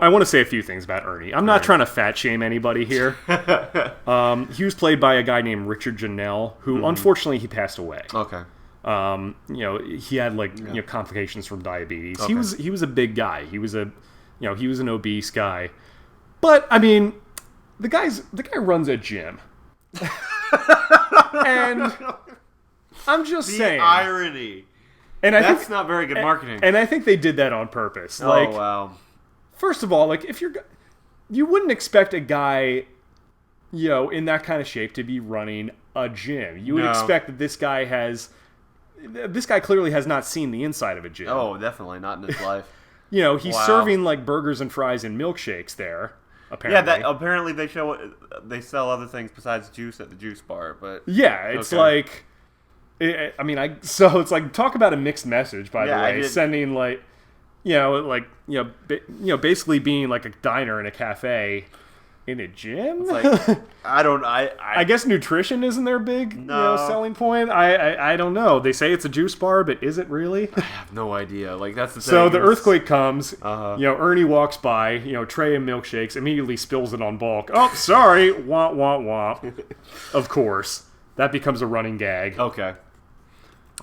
want to say a few things about Ernie. I'm not trying to fat shame anybody here. He was played by a guy named Richard Janelle, who unfortunately he passed away. Okay. He had complications from diabetes. Okay. He was a big guy. He was he was an obese guy. But I mean, the guy runs a gym. And I'm just saying. The irony. And that's not very good marketing. And I think they did that on purpose. Oh, wow. First of all, like if you wouldn't expect a guy, in that kind of shape to be running a gym. You would expect that this guy clearly has not seen the inside of a gym. Oh, definitely not in his life. He's serving like burgers and fries and milkshakes there. Apparently, apparently they sell other things besides juice at the juice bar. But yeah, it's like, so it's like talk about a mixed message. By the way, sending like. Basically being like a diner and a cafe, in a gym? It's like, I guess nutrition isn't their big selling point. I don't know. They say it's a juice bar, but is it really? I have no idea. Like, that's the thing. So the earthquake comes. Ernie walks by. Tray of milkshakes, immediately spills it on Bulk. Oh, sorry. Wah wah wah. Of course, that becomes a running gag. Okay.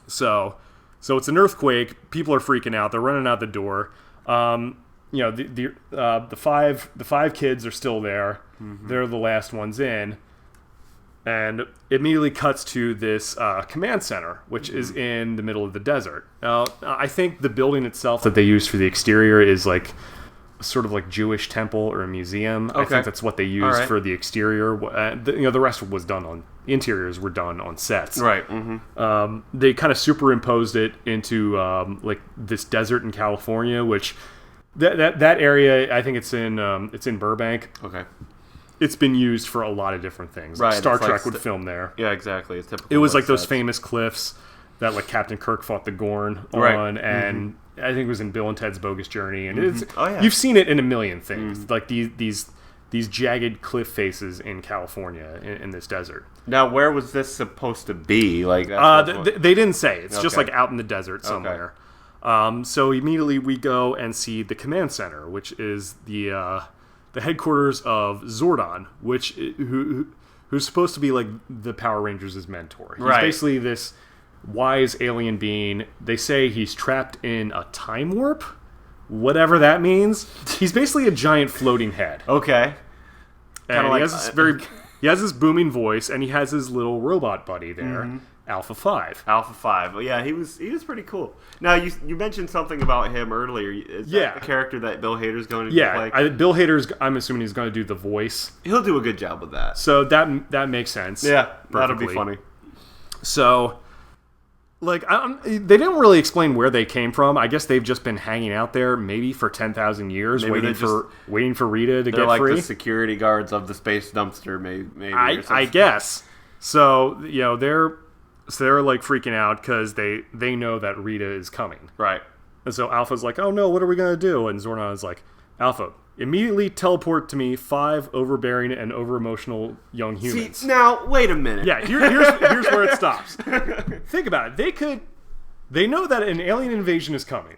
So it's an earthquake. People are freaking out. They're running out the door. The five kids are still there. Mm-hmm. They're the last ones in, and it immediately cuts to this command center, which is in the middle of the desert. Now, I think the building itself that they use for the exterior is like sort of like Jewish temple or a museum. Okay. I think that's what they used for the exterior. The rest was done on interiors were done on sets. Right. Mm-hmm. They kind of superimposed it into like this desert in California, which that area, I think it's in Burbank. Okay. It's been used for a lot of different things. Right. Star Trek would film there. Yeah, exactly. It's typical. It was like those famous cliffs that like Captain Kirk fought the Gorn on, and I think it was in Bill and Ted's Bogus Journey, and it's you've seen it in a million things, like these jagged cliff faces in California in this desert. Now, where was this supposed to be? Like, they didn't say. It's just like out in the desert somewhere. Okay. So immediately we go and see the command center, which is the headquarters of Zordon, who's supposed to be like the Power Rangers' mentor. He's basically this wise alien being. They say he's trapped in a time warp, whatever that means. He's basically a giant floating head. Okay. And he has this booming voice, and he has his little robot buddy there, Alpha 5. Alpha 5. Well, yeah, he was pretty cool. Now, you mentioned something about him earlier. Is that the character that Bill Hader's going to play? Yeah, Bill Hader's, I'm assuming he's going to do the voice. He'll do a good job with that. So that makes sense. Yeah, that'll be funny. So, like, they didn't really explain where they came from. I guess they've just been hanging out there maybe for 10,000 years, waiting for Rita to get like free. The security guards of the space dumpster, maybe. I guess. So, they're like freaking out because they know that Rita is coming. Right. And so Alpha's like, oh no, what are we going to do? And Zordon is like, Alpha, immediately teleport to me 5 overbearing and over-emotional young humans. See, now, wait a minute. Yeah, here's where it stops. Think about it. They know that an alien invasion is coming.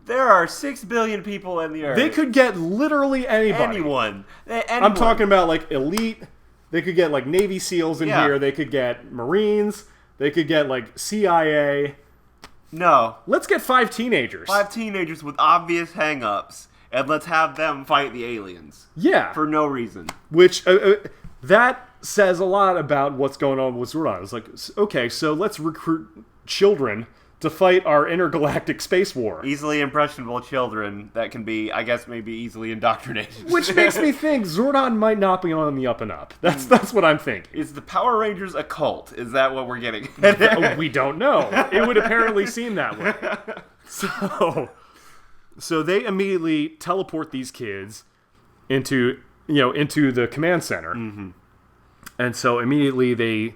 There are 6 billion people in the Earth. They could get literally anybody. Anyone. I'm talking about like elite. They could get like Navy SEALs in here. They could get Marines. They could get like CIA. No. Let's get 5 teenagers. 5 teenagers with obvious hang-ups. And let's have them fight the aliens. Yeah. For no reason. Which, that says a lot about what's going on with Zordon. It's like, okay, so let's recruit children to fight our intergalactic space war. Easily impressionable children that can be, I guess, maybe easily indoctrinated. Which makes me think Zordon might not be on the up and up. That's what I'm thinking. Is the Power Rangers a cult? Is that what we're getting? We don't know. It would apparently seem that way. So they immediately teleport these kids into the command center. Mm-hmm. And so immediately they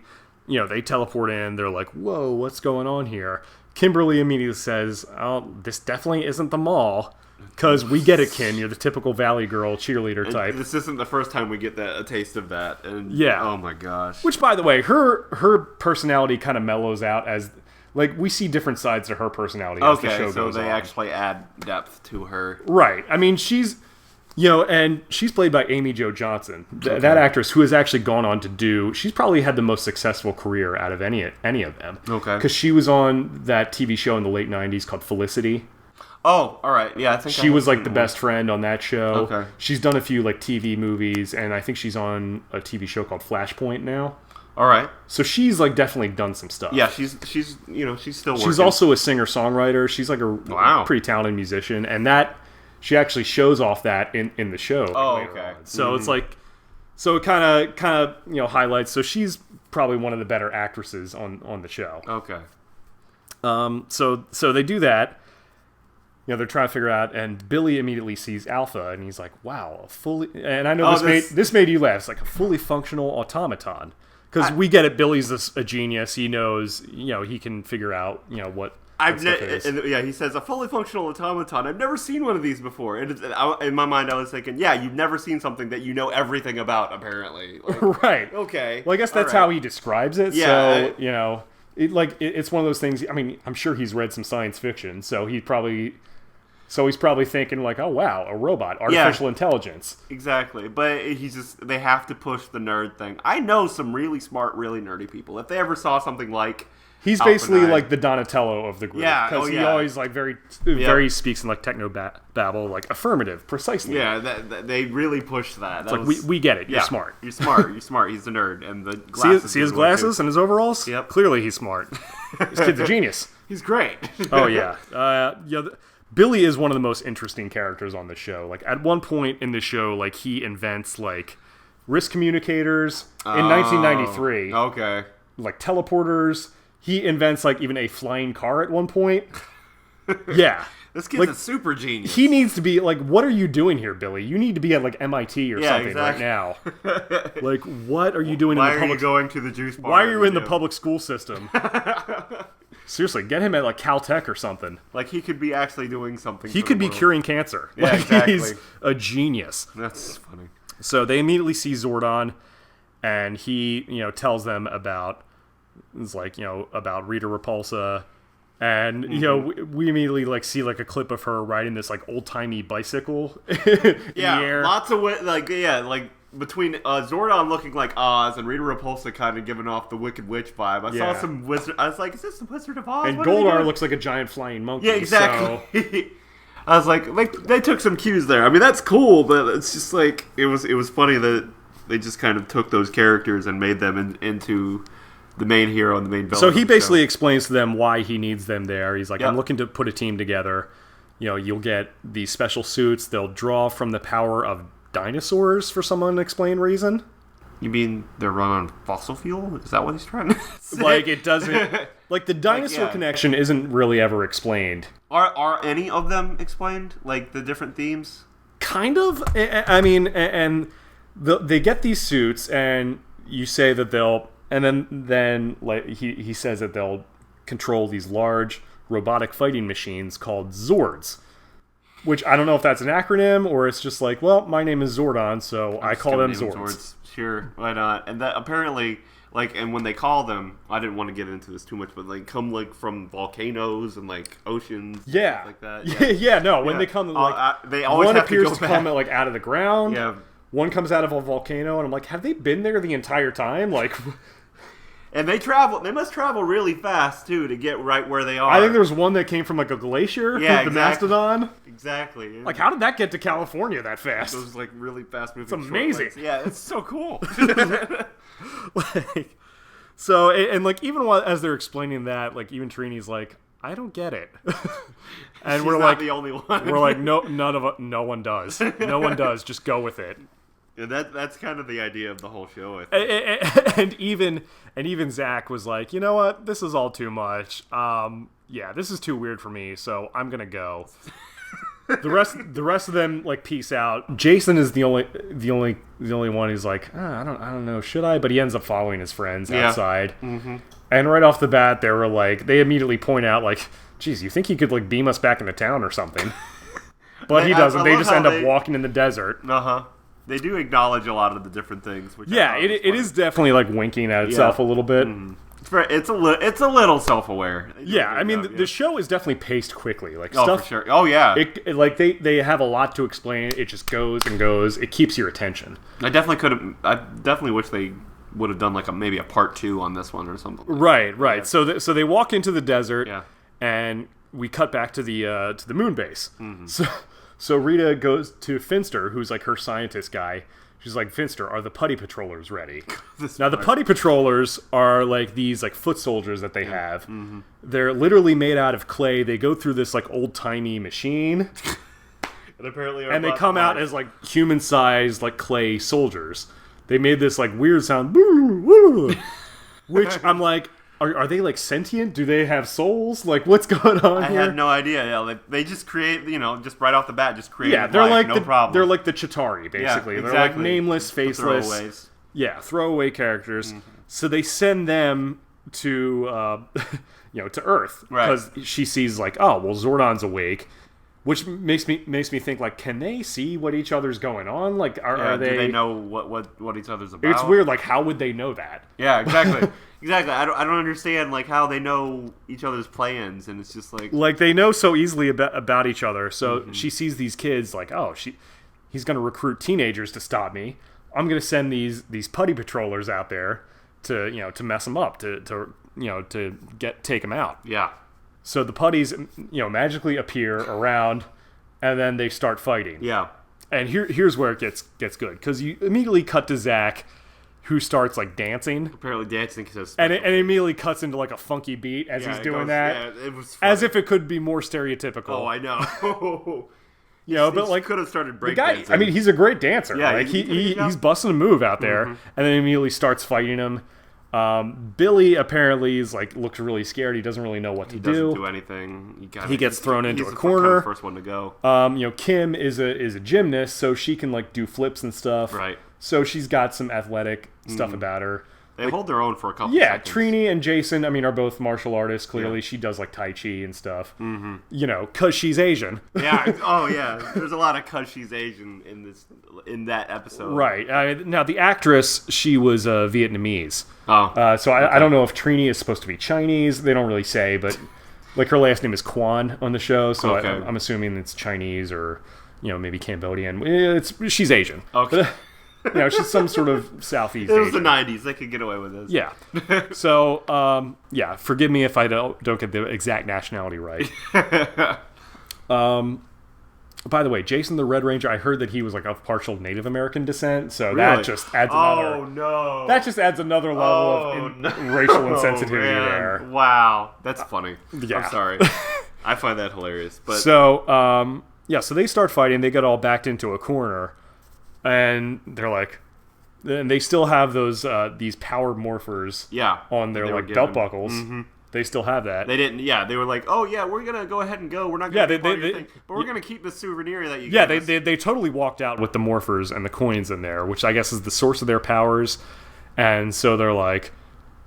teleport in. They're like, whoa, what's going on here? Kimberly immediately says, oh, this definitely isn't the mall. Because we get it, Kim. You're the typical Valley Girl cheerleader type. This isn't the first time we get a taste of that. And, oh my gosh. Which, by the way, her personality kind of mellows out as... Like, we see different sides to her personality as the show goes on. Okay, so they actually add depth to her. Right. I mean, she's... and she's played by Amy Jo Johnson, that actress who has actually gone on to do... She's probably had the most successful career out of any of them. Okay. Because she was on that TV show in the late 90s called Felicity. Oh, all right. Yeah, I think she was like the best friend on that show. Okay. She's done a few like TV movies, and I think she's on a TV show called Flashpoint now. All right. So she's like definitely done some stuff. Yeah, she's still working. She's also a singer-songwriter. She's like a pretty talented musician, and that she actually shows off that in the show. Oh, okay. So it's like, so it kind of highlights. So she's probably one of the better actresses on the show. Okay. So they do that. They're trying to figure out, and Billy immediately sees Alpha, and he's like, "Wow, and I know this made you laugh. It's like a fully functional automaton." Because we get it, Billy's a genius. He knows, he can figure out, He says a fully functional automaton. I've never seen one of these before. And in my mind, I was thinking, yeah, you've never seen something that you know everything about, apparently. Like, right. Okay. Well, I guess that's how he describes it. Yeah. So it's one of those things. I mean, I'm sure he's read some science fiction, so he's probably thinking like, oh wow, a robot, artificial intelligence. Exactly. But they have to push the nerd thing. I know some really smart, really nerdy people. If they ever saw something like He's basically like the Donatello of the group. Yeah, because he always like very speaks in like techno babble, like affirmative, precisely. Yeah, they really push that. It's like we get it. You're smart. You're smart. You're smart. He's a nerd, and the glasses. See his glasses and his overalls. Yep. Clearly he's smart. This kid's a genius. He's great. Oh yeah. Billy is one of the most interesting characters on the show. Like at one point in the show, like he invents like wrist communicators in 1993. Okay. Like teleporters. He invents, like, even a flying car at one point. Yeah. This kid's a super genius. He needs to be, like, what are you doing here, Billy? You need to be at, like, MIT or something right now. Like, what are you doing in the public... Why are you going to the juice bar? Why are you in the public school system? Seriously, get him at, like, Caltech or something. Like, he could be actually doing something. He could be curing cancer. Yeah, like, exactly. He's a genius. That's funny. So they immediately see Zordon, and he, tells them about... It's like, about Rita Repulsa. And, we immediately, like, see, like, a clip of her riding this, like, old-timey bicycle in the air. Lots of, between Zordon looking like Oz and Rita Repulsa kind of giving off the Wicked Witch vibe. I saw some wizard... I was like, is this the Wizard of Oz? And Goldar looks like a giant flying monkey. Yeah, exactly. So... I was like, they took some cues there. I mean, that's cool, but it's just, like, it was funny that they just kind of took those characters and made them into... the main hero and the main villain. So he basically explains to them why he needs them there. He's like, I'm looking to put a team together. You'll get these special suits. They'll draw from the power of dinosaurs for some unexplained reason. You mean they're run on fossil fuel? Is that what he's trying to say? Like, it doesn't... Like, the dinosaur connection isn't really ever explained. Are any of them explained? Like, the different themes? Kind of. I mean, and they get these suits, and you say that they'll... And then like he says that they'll control these large robotic fighting machines called Zords, which I don't know if that's an acronym or it's just like, well, my name is Zordon, so I call them Zords. Sure, why not? And that apparently, like, and when they call them, I didn't want to get into this too much, but they come like from volcanoes and like oceans, yeah, stuff like that. Yeah. When they come, like, they always one have appears to to come like out of the ground. Yeah. One comes out of a volcano, and I'm like, have they been there the entire time? Like. And they must travel really fast, too, to get right where they are. I think there was one that came from, like, a glacier. Yeah, the Mastodon. Exactly. Like, how did that get to California that fast? Those, like, really fast-moving. It's amazing. Yeah, it's so cool. Like, so, and, like, even as they're explaining that, like, even Trini's like, I don't get it. And we're not like... the only one. We're like, no one does. No one does. Just go with it. Yeah, that's kind of the idea of the whole show, I think. And even Zach was like, you know what, this is all too much. Yeah, this is too weird for me, so I'm gonna go. The rest of them like peace out. Jason is the only one who's like, I don't know, should I? But he ends up following his friends outside. Mm-hmm. And right off the bat, they immediately point out like, geez, you think he could like beam us back into town or something? But he doesn't. They just end up walking in the desert. They do acknowledge a lot of the different things. Which it is definitely like winking at itself a little bit. Mm. It's a little self-aware. Yeah, I mean the show is definitely paced quickly. Like for sure. Oh yeah. Like they have a lot to explain. It just goes and goes. It keeps your attention. I definitely wish they would have done like maybe a part 2 on this one or something. Right. Yeah. So they walk into the desert. Yeah. And we cut back to the moon base. Mm-hmm. So Rita goes to Finster, who's like her scientist guy. She's like, Finster, are the putty patrollers ready? The putty patrollers are like these like foot soldiers that they have. Mm-hmm. They're literally made out of clay. They go through this like old-timey machine. And they come out as like human-sized like clay soldiers. They made this like weird sound, which I'm like, Are they like sentient? Do they have souls? Like what's going on here? I had no idea. Yeah, they just create, just right off the bat, just create. Yeah, they're life, like no problem. They're like the Chitauri, basically. Yeah, exactly. They're like nameless, faceless. Throwaways. Yeah, throwaway characters. Mm-hmm. So they send them to to Earth, because she sees like, oh well, Zordon's awake, which makes me think like, can they see what each other's going on? Like, are they? Do they know what each other's about? It's weird. Like, how would they know that? Yeah, exactly. Exactly. I don't understand like how they know each other's plans, and it's just like they know so easily about each other. So she sees these kids like, oh, he's going to recruit teenagers to stop me. I'm going to send these putty patrollers out there to mess them up, to take them out. Yeah. So the putties magically appear around, and then they start fighting. Yeah. And here's where it gets good, because you immediately cut to Zach, who starts like dancing. Apparently dancing, and it immediately cuts into like a funky beat as he's doing that. Yeah, it was funny. As if it could be more stereotypical. Oh, I know. But like could have started breakdancing. dancing. I mean, he's a great dancer. Yeah, like he's busting a move out there, and then immediately starts fighting him. Billy apparently looks really scared. He doesn't really know what to do. He doesn't do anything. He gets thrown into a corner. Kind of first one to go. Kim is a gymnast, so she can like do flips and stuff. Right. So she's got some athletic stuff about her. They hold their own for a couple seconds. Trini and Jason, I mean, are both martial artists, clearly. Yeah. She does, like, Tai Chi and stuff. Because she's Asian. Yeah. Oh, yeah. There's a lot of because she's Asian in that episode. Right. Now, the actress, she was Vietnamese. Oh. So I don't know if Trini is supposed to be Chinese. They don't really say, but, like, her last name is Kwan on the show, so I'm assuming it's Chinese or, maybe Cambodian. She's Asian. Okay. She's some sort of Southeast Asian. It was Asian. the 90s. They could get away with this. Yeah. So, forgive me if I don't get the exact nationality right. By the way, Jason the Red Ranger, I heard that he was like of partial Native American descent, so that just adds another... Oh, no. That just adds another level of racial insensitivity there. Wow. That's funny. Yeah. I'm sorry. I find that hilarious. But So, so they start fighting. They get all backed into a corner. And they're like, and they still have those these power morphers on their like belt buckles. They still have that. They didn't. Yeah, they were like, oh yeah, we're gonna go ahead and go. We're not gonna do anything, but we're gonna keep the souvenir that you. Yeah, they totally walked out with the morphers and the coins in there, which I guess is the source of their powers. And so they're like,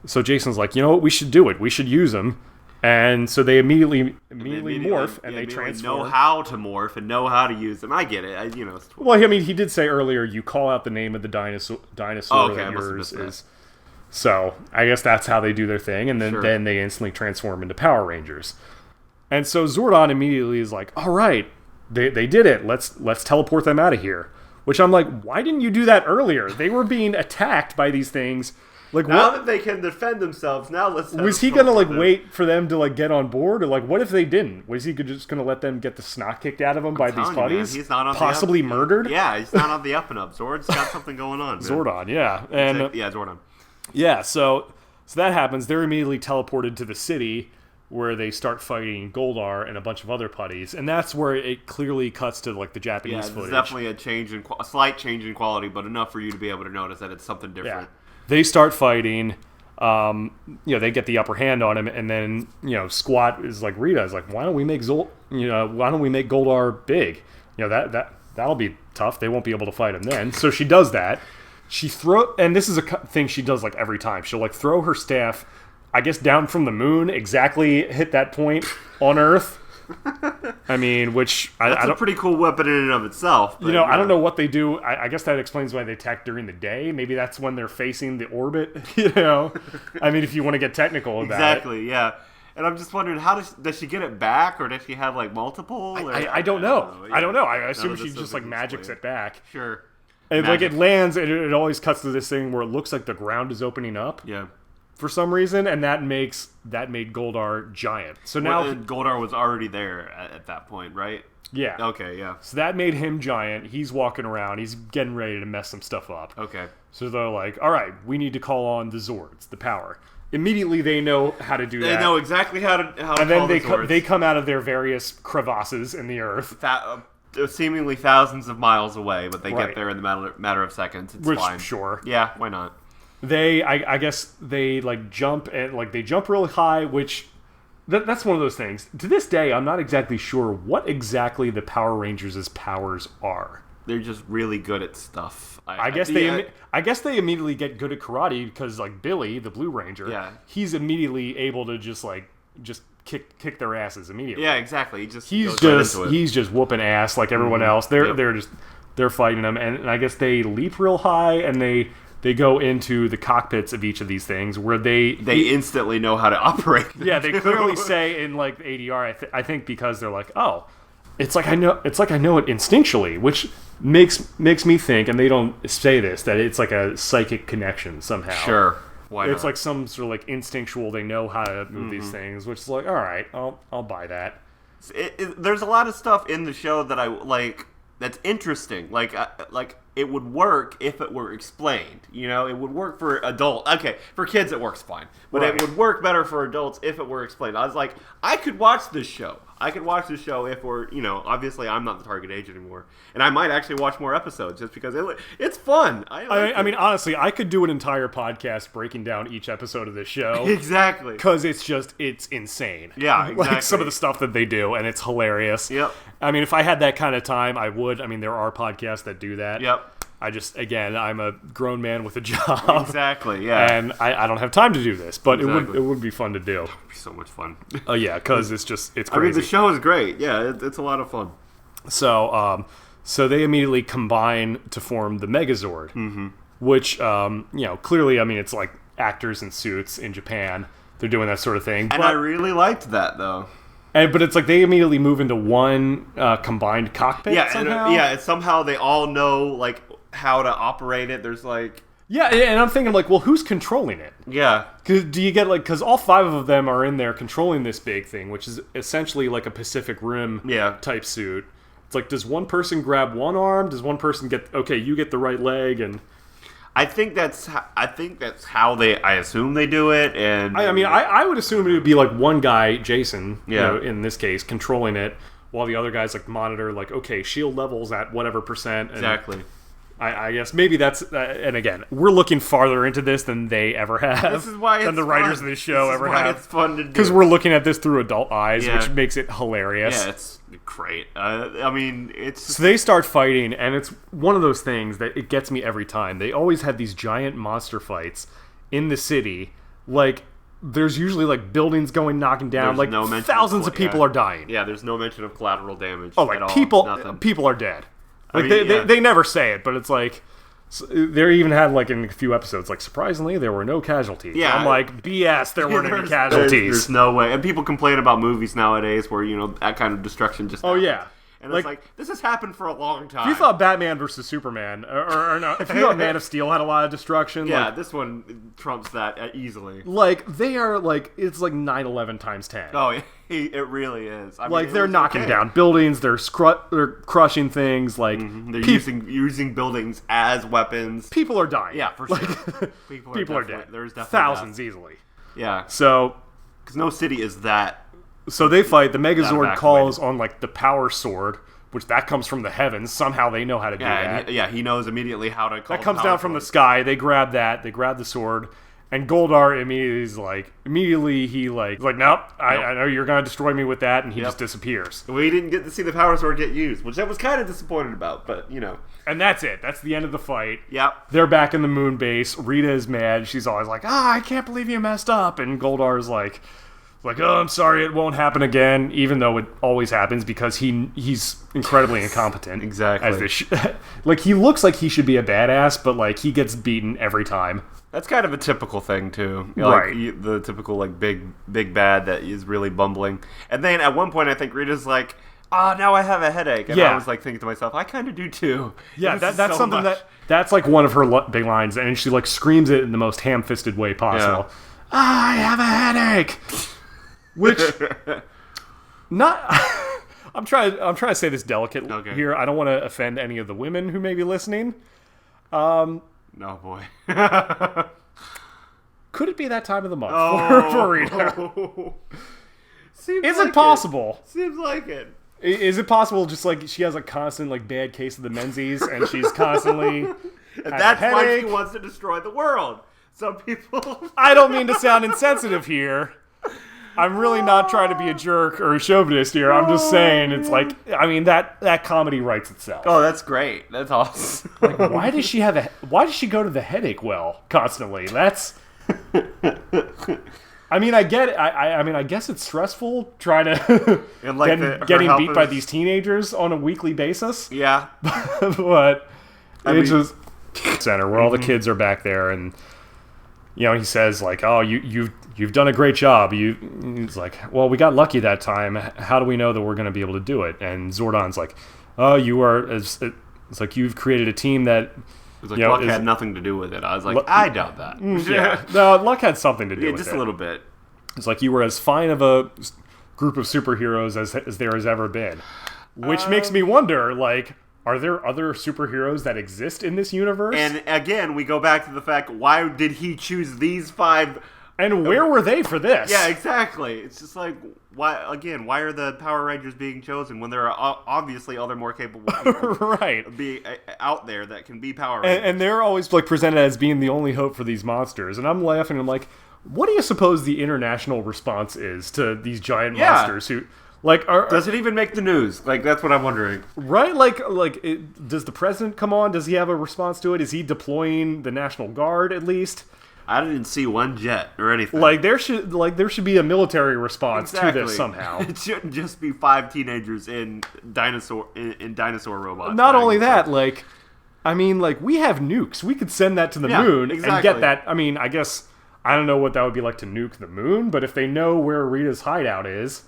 so Jason's like, you know what, we should do it. We should use them. And so they immediately morph and they transform. Know how to morph and know how to use them. I get it. Well, I mean, he did say earlier, you call out the name of the dinosaur that yours is. So I guess that's how they do their thing, and then they instantly transform into Power Rangers. And so Zordon immediately is like, all right, they did it. Let's teleport them out of here. Which I'm like, why didn't you do that earlier? They were being attacked by these things. Like, now that they can defend themselves, now let's... Was he going to, like, wait for them to, like, get on board? Or, like, what if they didn't? Was he just going to let them get the snot kicked out of him by these putties? He's not on possibly the up. Murdered? Yeah, he's not on the up and up. Zord's got something going on, man. Zordon, yeah. And Zordon. Yeah, so that happens. They're immediately teleported to the city where they start fighting Goldar and a bunch of other putties. And that's where it clearly cuts to, like, the Japanese footage. Yeah, definitely a slight change in quality, but enough for you to be able to notice that it's something different. Yeah. They start fighting... they get the upper hand on him, and then Squat is like, Rita is like, why don't we make Goldar big? That'll be tough. They won't be able to fight him then. So she does that. And this is a thing she does like every time. She'll like throw her staff, I guess, down from the moon, exactly hit that point on Earth. I mean, that's a pretty cool weapon in and of itself. But, I don't know what they do. I guess that explains why they attack during the day. Maybe that's when they're facing the orbit. I mean, if you want to get technical about it. Exactly. Yeah. And I'm just wondering, how does she get it back, or does she have like multiple? I don't know. I don't know. I assume she just like magics it back. Sure. And like it lands, and it always cuts to this thing where it looks like the ground is opening up. Yeah. For some reason, and that made Goldar giant. So now Goldar was already there at that point, right? Yeah. Okay, yeah. So that made him giant. He's walking around. He's getting ready to mess some stuff up. Okay. So they're like, all right, we need to call on the Zords, the power. Immediately they know how to do that. They know exactly how to and then they come out of their various crevasses in the earth. Seemingly thousands of miles away, but they get there in the matter of seconds. It's fine. Sure. Yeah, why not? I guess they like jump and like they jump really high, which that's one of those things. To this day, I'm not exactly sure what exactly the Power Rangers' powers are. They're just really good at stuff. I guess they immediately get good at karate because like Billy, the Blue Ranger, he's immediately able to just like just kick their asses immediately. Yeah, exactly. He's just whooping ass like everyone else. They're fighting them, and I guess they leap real high, and they go into the cockpits of each of these things where they instantly know how to operate them. Yeah, they clearly say in like ADR, I think because they're like, oh, it's like I know it instinctually, which makes me think, and they don't say this, that it's like a psychic connection somehow. Sure. Why not? It's like some sort of like instinctual, they know how to move these things, which is like, all right, I'll buy that. There's a lot of stuff in the show that I like that's interesting. Like it would work if it were explained. You know, it would work for adults. Okay, for kids it works fine, but it would work better for adults if it were explained. I was like, I could watch this show. If we're, you know, obviously I'm not the target age anymore, and I might actually watch more episodes just because it's fun. I mean, honestly, I could do an entire podcast breaking down each episode of this show. Exactly. Because it's insane. Yeah, exactly. Like some of the stuff that they do, and it's hilarious. Yep. I mean, if I had that kind of time, I would. I mean, there are podcasts that do that. Yep. I'm a grown man with a job. Exactly, yeah. And I don't have time to do this, but exactly. it would be fun to do. It would be so much fun. Oh, yeah, because it's crazy. I mean, the show is great. Yeah, it's a lot of fun. So, so they immediately combine to form the Megazord, which, clearly, I mean, it's like actors in suits in Japan. They're doing that sort of thing. And I really liked that, though. But it's like they immediately move into one combined cockpit somehow. Somehow they all know, like, how to operate it. There's like... Yeah, and I'm thinking, like, well, who's controlling it? Yeah. Because all 5 of them are in there controlling this big thing, which is essentially like a Pacific Rim type suit. It's like, does one person grab one arm? Does one person you get the right leg? And I think that's how I assume they do it. And I would assume it would be like one guy, Jason, in this case, controlling it, while the other guys like monitor, like, okay, shield levels at whatever percent. And exactly. I guess maybe that's, and again, we're looking farther into this than they ever have. This is why it's than the writers of this show ever have. It's fun to do. Because we're looking at this through adult eyes, which makes it hilarious. Yeah, it's great. It's... So they start fighting, and it's one of those things that it gets me every time. They always have these giant monster fights in the city. Like, there's usually, like, buildings knocking down. There's like, thousands of people are dying. Yeah, there's no mention of collateral damage at all. People are dead. Like, they never say it, but it's like, they even had, like, in a few episodes, like, surprisingly, there were no casualties. Yeah. I'm like, BS, there weren't any casualties. There's no way. And people complain about movies nowadays where, you know, that kind of destruction just happens. Yeah. And it's like, this has happened for a long time. If you thought Batman versus Superman, or no, if you thought Man of Steel had a lot of destruction. Yeah, this one trumps that easily. Like, they are, like, it's like 9/11 times 10. Oh, it really is. They're knocking down buildings, they're crushing things, like... They're using buildings as weapons. People are dying. Yeah, for sure. People are dead. There's definitely thousands easily. Yeah. So... Because no city is that... So they fight. The Megazord calls on, like, the power sword, which that comes from the heavens. Somehow they know how to do that. He knows immediately how to call that comes down from the sky. They grab that. They grab the sword. And Goldar immediately he's like, nope, I know you're going to destroy me with that, and he just disappears. We didn't get to see the power sword get used, which I was kind of disappointed about, but, you know. And that's it. That's the end of the fight. Yep. They're back in the moon base. Rita is mad. She's always like, I can't believe you messed up. And Goldar's like, oh, I'm sorry, it won't happen again, even though it always happens because he's incredibly incompetent. Exactly. He looks like he should be a badass, but, like, he gets beaten every time. That's kind of a typical thing, too. Right. Like, the typical, like, big bad that is really bumbling. And then at one point, I think Rita's like, now I have a headache. And I was, like, thinking to myself, I kind of do, too. Yeah, that's something that's, like, one of her big lines, and she, like, screams it in the most ham-fisted way possible. Yeah. I have a headache! Which, I'm trying to say this delicate here. I don't want to offend any of the women who may be listening. No, boy. Could it be that time of the month for Rita? Is it possible? Seems like it. Is it possible just like she has a constant like bad case of the menses and she's constantly and that's why she wants to destroy the world. Some people... I don't mean to sound insensitive here. I'm really not trying to be a jerk or a chauvinist here. I'm just saying it's like, I mean, that comedy writes itself. Oh, that's great. That's awesome. Like, why does she go to the headache well constantly? That's... I mean, I get it. I mean, I guess it's stressful trying to And like getting beat by these teenagers on a weekly basis. Yeah. But it's just center where all the kids are back there, and he says like, "Oh, you've done a great job." He's like, "Well, we got lucky that time. How do we know that we're going to be able to do it?" And Zordon's like, "Oh, you are." It's like you've created a team that. It was like luck had nothing to do with it. I was like, I doubt that. Yeah, no, luck had something to do with it. Just a little bit. It's like you were as fine of a group of superheroes as there has ever been. Which makes me wonder, like, are there other superheroes that exist in this universe? And again, we go back to the fact, why did he choose these 5... And where were they for this? Yeah, exactly. It's just like, why are the Power Rangers being chosen when there are obviously other more capable people right. out there that can be Power Rangers? And they're always like presented as being the only hope for these monsters. And I'm laughing, I'm like, what do you suppose the international response is to these giant monsters who... Like, does it even make the news? Like, that's what I'm wondering. Right? Does the president come on? Does he have a response to it? Is he deploying the National Guard at least? I didn't see one jet or anything. There should be a military response to this somehow. It shouldn't just be 5 teenagers in dinosaur robots. Not only that, we have nukes. We could send that to the moon and get that. I mean, I guess I don't know what that would be like to nuke the moon, but if they know where Rita's hideout is.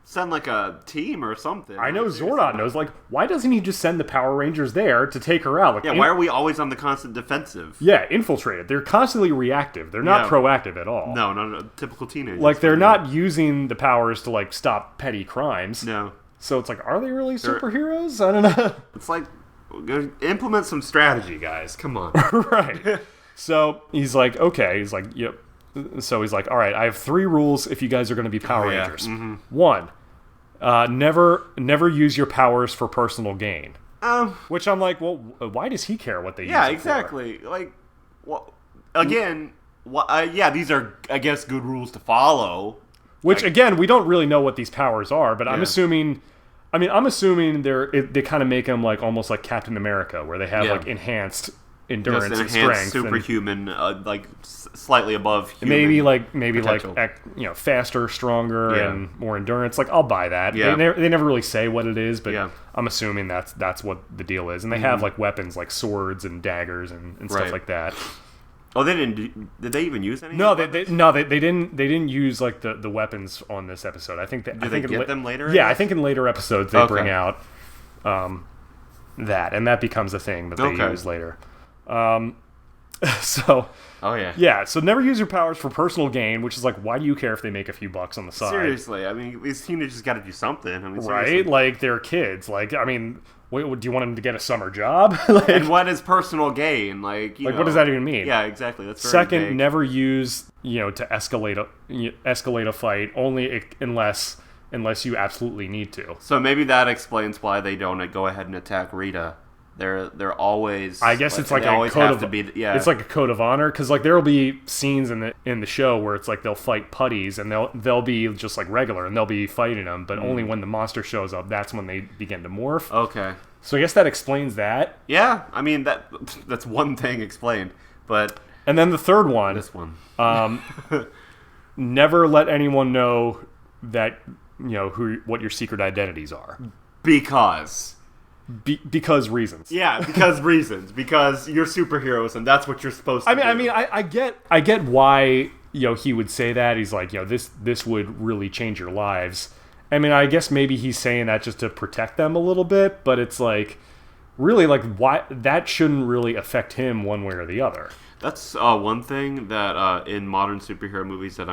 Send like a team or something. I know Zordon knows. Like, why doesn't he just send the Power Rangers there to take her out? Like, why are we always on the constant defensive? Yeah, infiltrated. They're constantly reactive. They're not proactive at all. No. Typical teenagers. Like, they're not using the powers to, like, stop petty crimes. No. So it's like, are they really superheroes? I don't know. It's like, implement some strategy, guys. Come on. Right. So he's like, okay. He's like, yep. So he's like, all right, I have 3 rules if you guys are going to be Power Rangers. Mm-hmm. 1, never use your powers for personal gain. Which I'm like, well, why does he care what they use it for? Exactly. Like, well, again, these are, I guess, good rules to follow. Which, again, we don't really know what these powers are, but I'm assuming... I'm assuming they kind of make them like almost like Captain America, where they have like enhanced endurance and strength, superhuman, slightly above human. Maybe faster, stronger, and more endurance. Like, I'll buy that. Yeah. They never really say what it is, but I'm assuming that's what the deal is. And they have like weapons like swords and daggers and stuff like that. Oh, they didn't. Did they even use any? No, they didn't. They didn't use like the weapons on this episode. I think they get them later. Yeah, I think in later episodes they bring out that, and that becomes a thing that they use later. So never use your powers for personal gain, which is like, why do you care if they make a few bucks on the side? Seriously, I mean, these teenagers got to do something. I mean, right? Like, they're kids. Like, I mean, do you want them to get a summer job? And what is personal gain? Like, what does that even mean? Yeah, exactly. That's very Second, vague. never use to escalate a fight only unless you absolutely need to. So maybe that explains why they don't go ahead and attack Rita. They're always. I guess it's like a code of It's like a code of honor, because like there will be scenes in the show where it's like they'll fight putties and they'll be just like regular and they'll be fighting them, but only when the monster shows up, that's when they begin to morph. Okay. So I guess that explains that. Yeah, I mean that's one thing explained, but. And then the third one. This one. Never let anyone know that what your secret identities are. Because reasons. Yeah, because reasons. Because you're superheroes, and that's what you're supposed to do. I get why he would say that. He's like, this would really change your lives. I mean, I guess maybe he's saying that just to protect them a little bit, but it's like, really, like, why that shouldn't really affect him one way or the other. That's one thing that in modern superhero movies that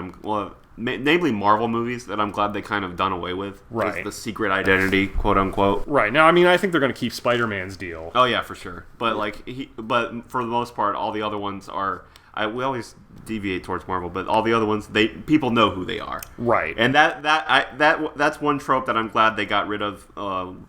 namely Marvel movies, that I'm glad they kind of done away with. Right. The secret identity, quote unquote. Right. Now, I mean, I think they're going to keep Spider-Man's deal. Oh yeah, for sure. But but for the most part, all the other ones are. We always deviate towards Marvel, but all the other ones, people know who they are. Right. And that's one trope that I'm glad they got rid of with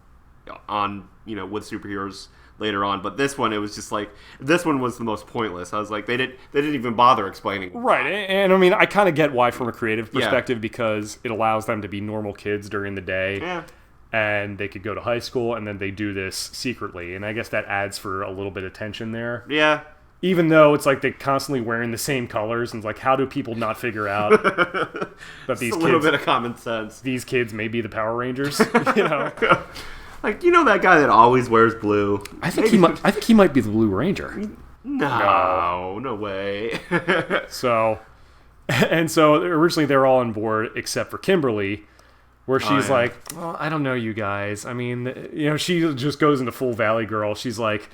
superheroes later on. But this one, it was just like, this one was the most pointless. I was like, they didn't even bother explaining. Right. And I mean, I kind of get why from a creative perspective, because it allows them to be normal kids during the day. Yeah. And they could go to high school, and then they do this secretly. And I guess that adds for a little bit of tension there. Yeah. even though it's like they're constantly wearing the same colors, and it's like, how do people not figure out that these a little bit of common sense. These kids may be the Power Rangers, Like, that guy that always wears blue. I think he might be the Blue Ranger. No way. So originally they were all on board except for Kimberly, where she's like, well, I don't know, you guys. I mean, she just goes into full Valley Girl. She's like,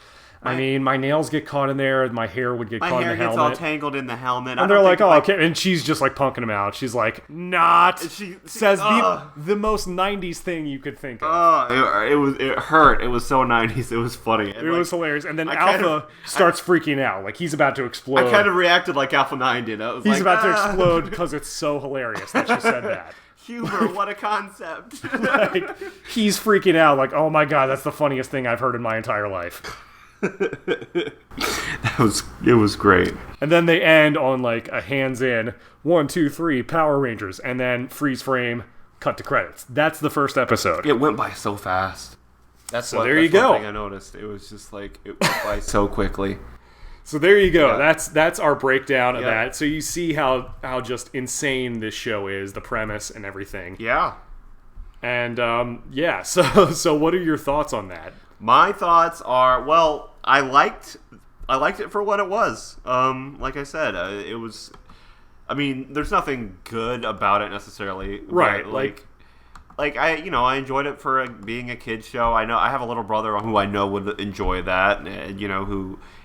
I mean, my nails get caught in there, my hair would get caught in the helmet. My hair gets all tangled in the helmet. And they're like, oh, okay. And she's just like punking him out. She's like, she says the most 90s thing you could think of. It hurt. It was so 90s. It was funny. It was hilarious. And then Alpha starts freaking out. Like, he's about to explode. I kind of reacted like Alpha 9 did. He's about to explode because it's so hilarious that she said that. Humor, what a concept. Like, he's freaking out like, oh my God, that's the funniest thing I've heard in my entire life. It was great. And then they end on like a hands in 1, 2, 3 Power Rangers, and then freeze frame, cut to credits. That's the first episode. It went by so fast. That's there you go. One thing I noticed. It was just like it went by so quickly. So there you go. Yeah. That's our breakdown of Yeah. that. So you see how just insane this show is, the premise and everything. Yeah. And so what are your thoughts on that? My thoughts are, well, I liked it for what it was. Like I said, it was. I mean, there's nothing good about it necessarily, right? Like I enjoyed it for being a kid's show. I know I have a little brother who I know would enjoy that, and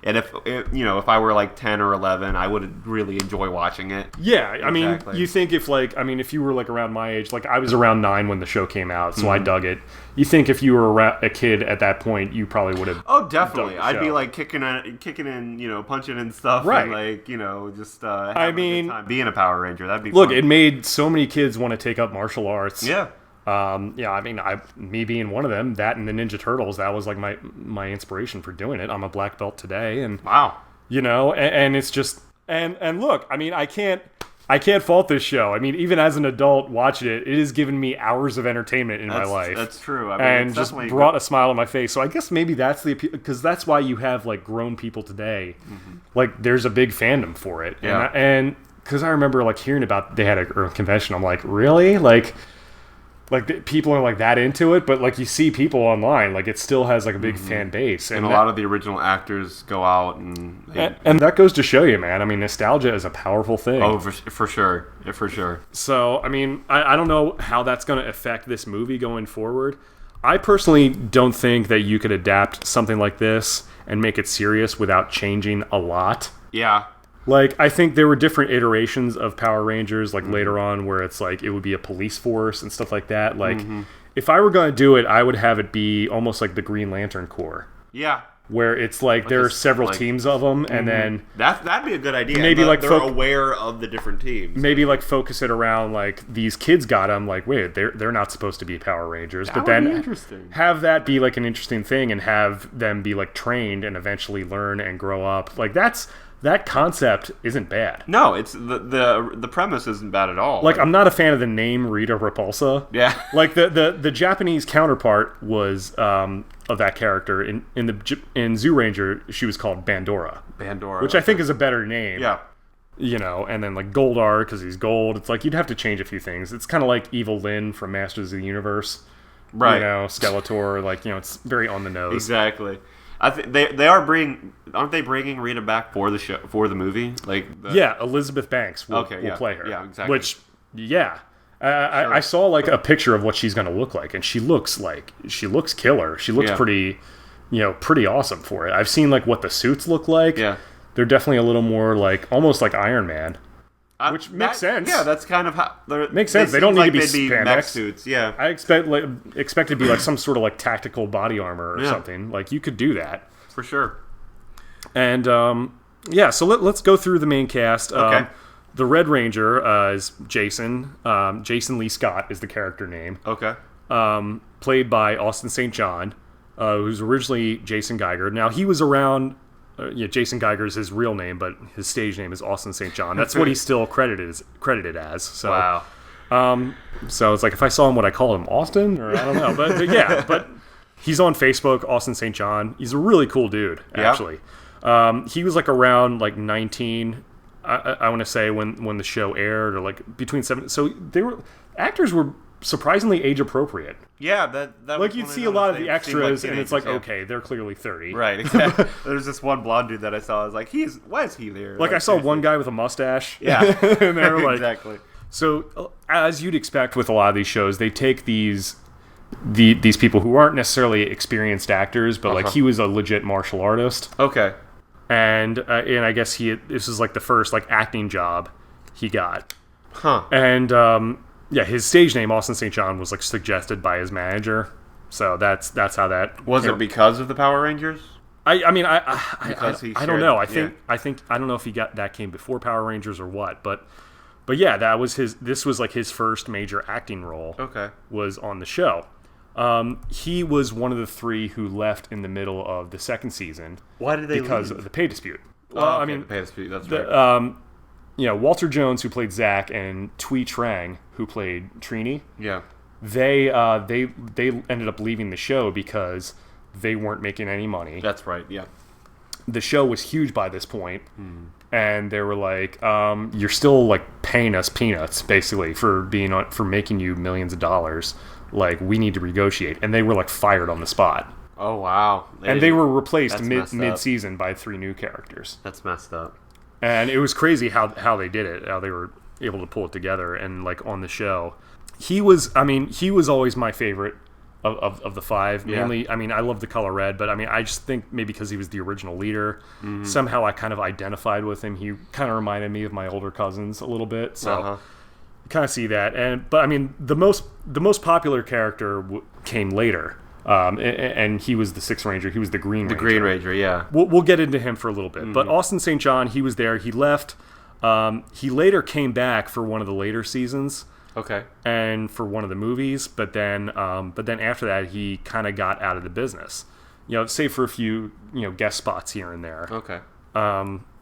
if I were like 10 or 11, I would really enjoy watching it. Yeah, I mean, you think if you were like around my age, like I was around 9 when the show came out, so I dug it. You think if you were a kid at that point, you probably would have. Oh, definitely. I'd be like kicking in, punching and stuff, right? And just having a good time being a Power Ranger. That'd be fun. It made so many kids want to take up martial arts. Yeah. I mean, me being one of them, that and the Ninja Turtles, that was like my inspiration for doing it. I'm a black belt today, and wow, and it's just and look, I mean, I can't fault this show. I mean, even as an adult watching it, it has given me hours of entertainment in my life. That's true. I mean, and just brought a smile on my face. So I guess maybe that's the appeal, because that's why you have like grown people today. Mm-hmm. Like, there's a big fandom for it, and because I remember like hearing about they had a convention. I'm like, really, like people are like that into it, but like you see people online, like it still has like a big fan base, and a lot of the original actors go out and that goes to show you, man. I mean, nostalgia is a powerful thing. Oh, for sure, for sure. So I mean, I don't know how that's going to affect this movie going forward. I personally don't think that you could adapt something like this and make it serious without changing a lot. Yeah. Like, I think there were different iterations of Power Rangers, like, later on, where it's, like, it would be a police force and stuff like that. Like, if I were going to do it, I would have it be almost like the Green Lantern Corps. Yeah. Where it's, like there are several teams of them, and then... That'd be a good idea. Maybe, they're aware of the different teams. Maybe, like, focus it around, like, these kids got them, like, wait, they're not supposed to be Power Rangers. That would be interesting. Have that be, like, an interesting thing, and have them be, like, trained and eventually learn and grow up. Like, that concept isn't bad. No, it's the premise isn't bad at all. Like, I'm not a fan of the name Rita Repulsa. Yeah. Like the Japanese counterpart was of that character in Zoo Ranger, she was called Bandora. Which I think is a better name. Yeah. And then like Goldar, because he's gold. It's like you'd have to change a few things. It's kind of like Evil Lyn from Masters of the Universe. Right. Skeletor, like, it's very on the nose. Exactly. I think aren't they bringing Rita back for the show, for the movie? Like, Elizabeth Banks will play her. Yeah, exactly. Which, I saw like a picture of what she's going to look like, and she looks killer. She looks pretty awesome for it. I've seen like what the suits look like. Yeah, they're definitely a little more like almost like Iron Man. Which makes sense. Yeah, that's kind of how... Makes sense. They don't need to be spandex. Mech suits, yeah. I expect it to be like some sort of like tactical body armor or something. Like, you could do that. For sure. And, so let's go through the main cast. Okay. The Red Ranger is Jason. Jason Lee Scott is the character name. Okay. Played by Austin St. John, who's originally Jason Geiger. Now, he was around... Jason Geiger is his real name, but his stage name is Austin St. John. That's what he's still credited as. So, wow. So it's like, if I saw him, would I call him Austin? Or I don't know. But he's on Facebook, Austin St. John. He's a really cool dude, actually. He was like around like 19. I want to say when the show aired, or like between 7. So actors were surprisingly age appropriate. Yeah, that like you'd see a lot of the extras, and it's like, okay, they're clearly 30. Right, exactly. There's this one blonde dude that I saw. I was like, why is he there? Like I saw one guy with a mustache. Yeah, and they were like, exactly. So as you'd expect with a lot of these shows, they take these people who aren't necessarily experienced actors, but like he was a legit martial artist. Okay. And I guess this is like the first like acting job he got. Huh. And his stage name Austin St. John was like suggested by his manager. So that's how that was. It because of the Power Rangers? I don't know. I don't know if that came before Power Rangers or what, but yeah, this was like his first major acting role. Okay. Was on the show. He was one of the 3 who left in the middle of the second season. Why did they Because leave? of the pay dispute. I mean, the pay dispute. That's right. Walter Jones, who played Zach, and Tui Trang, who played Trini. Yeah. They ended up leaving the show because they weren't making any money. That's right. Yeah. The show was huge by this point, and they were like, "You're still like paying us peanuts, basically, for making you millions of dollars. Like, we need to negotiate." And they were like fired on the spot. Oh wow! And they were replaced mid-season by 3 new characters. That's messed up. And it was crazy how they did it, how they were able to pull it together. And like on the show, he was always my favorite of the 5. Mainly, I love the color red, but I just think maybe because he was the original leader, somehow I kind of identified with him. He kind of reminded me of my older cousins a little bit, so kind of see that. But the most popular character came later. And he was the 6th Ranger. He was the Green Ranger. The Green Ranger, yeah. We'll get into him for a little bit. But Austin St. John, he was there. He left. He later came back for one of the later seasons. Okay. And for one of the movies. But then after that, he kind of got out of the business. Save for a few guest spots here and there. Okay.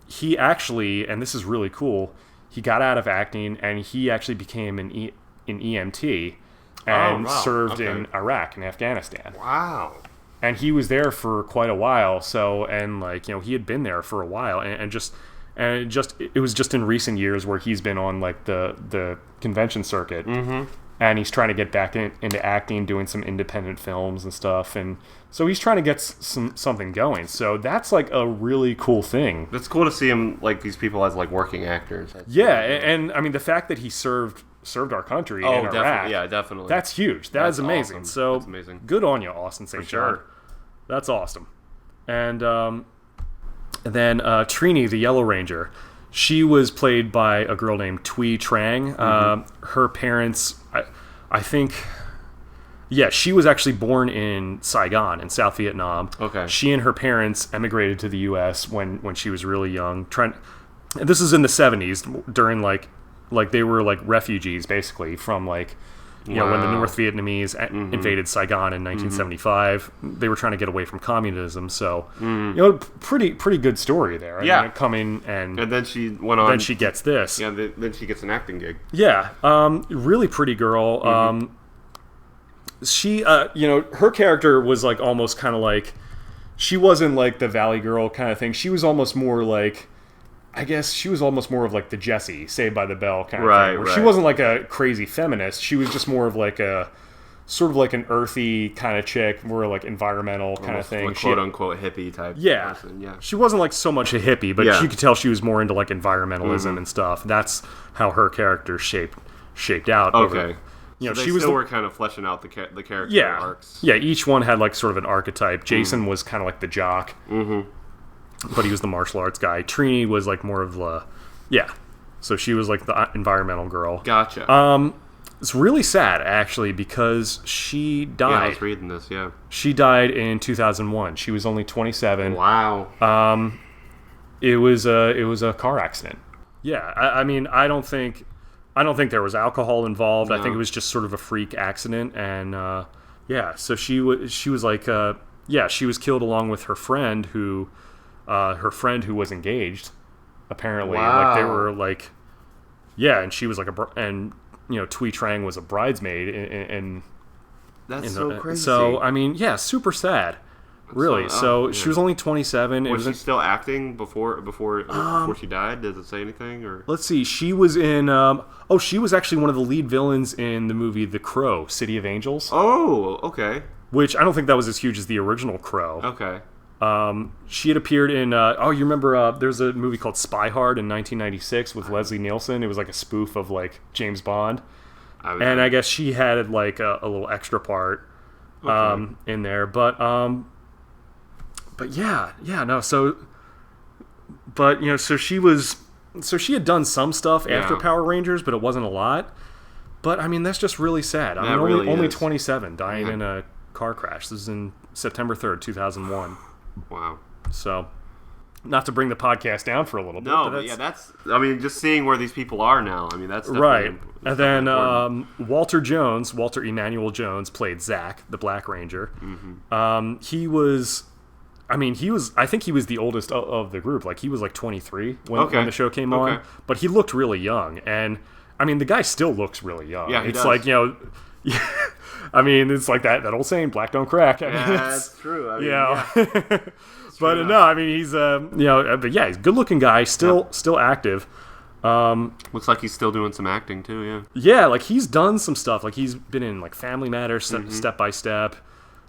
He actually, and this is really cool, he got out of acting and he actually became an EMT. And served in Iraq and Afghanistan. Wow. And he was there for quite a while. So, and like, he had been there for a while. It was just in recent years where he's been on like the convention circuit. Mm-hmm. And he's trying to get back into acting, doing some independent films and stuff. And so he's trying to get something going. So that's like a really cool thing. It's cool to see him, like, these people as like working actors. Yeah. And the fact that he served our country in Iraq. Yeah, definitely. That's huge. That's amazing. Awesome. So that's amazing. Good on you, Austin St. John. Sure. That's awesome. And then Trini, the Yellow Ranger, she was played by a girl named Tui Trang. Her parents, I think, she was actually born in Saigon in South Vietnam. Okay. She and her parents emigrated to the U.S. when she was really young. This is in the 70s during like they were like refugees basically from like when the North Vietnamese invaded Saigon in 1975. They were trying to get away from communism, so pretty good story there. Coming and then she went on. Then she gets this. Yeah, then she gets an acting gig. Yeah, really pretty girl. She her character was like almost kind of like, she wasn't like the Valley Girl kind of thing. She was almost more like, I guess she was almost more of like the Jessie, Saved by the Bell kind of thing. Where she wasn't like a crazy feminist. She was just more of like a sort of like an earthy kind of chick, more like environmental kind of thing. Like quote unquote hippie type person. Yeah. She wasn't like so much a hippie, but you could tell she was more into like environmentalism and stuff. That's how her character shaped out. Okay. So she were kind of fleshing out the character arcs. Yeah, each one had like sort of an archetype. Jason was kind of like the jock. But he was the martial arts guy. Trini was like more of the, so she was like the environmental girl. Gotcha. It's really sad actually because she died. Yeah, I was reading this. Yeah, she died in 2001. She was only 27. Wow. It was a car accident. Yeah, I mean, I don't think there was alcohol involved. No. I think it was just sort of a freak accident, and so she was like, she was killed along with her friend who was engaged, apparently. Wow. Like they were like, and she was like Tui Trang was a bridesmaid, and that's so crazy. So I mean, super sad. Really? So she was only 27. Was she still acting before she died? Does it say anything? Or let's see. She was in. She was actually one of the lead villains in the movie The Crow, City of Angels. Oh, okay. Which I don't think that was as huge as the original Crow. Okay. She had appeared in. You remember? There's a movie called Spy Hard in 1996 with Leslie Nielsen. It was like a spoof of like James Bond, and I guess she had like a little extra part in there. But yeah, no. So, but so she was. So she had done some stuff after Power Rangers, but it wasn't a lot. But I mean, that's just really sad. I mean, only 27, dying in a car crash. This is in September 3rd, 2001. Wow. So, not to bring the podcast down for a little bit. No, but that's. I mean, just seeing where these people are now. I mean, that's right. And then Walter Emmanuel Jones played Zach, the Black Ranger. Mm-hmm. He was. I think he was the oldest of the group. Like, he was like 23 when the show came on. But he looked really young. And, I mean, the guy still looks really young. Yeah, it's does. Like, I mean, it's like that old saying, black don't crack. I mean, that's true. I mean, but no, I mean, he's, but yeah, he's a good-looking guy, still active. Looks like he's still doing some acting, too, yeah. Yeah, like, he's done some stuff. Like, he's been in, like, Family Matters, Step by Step.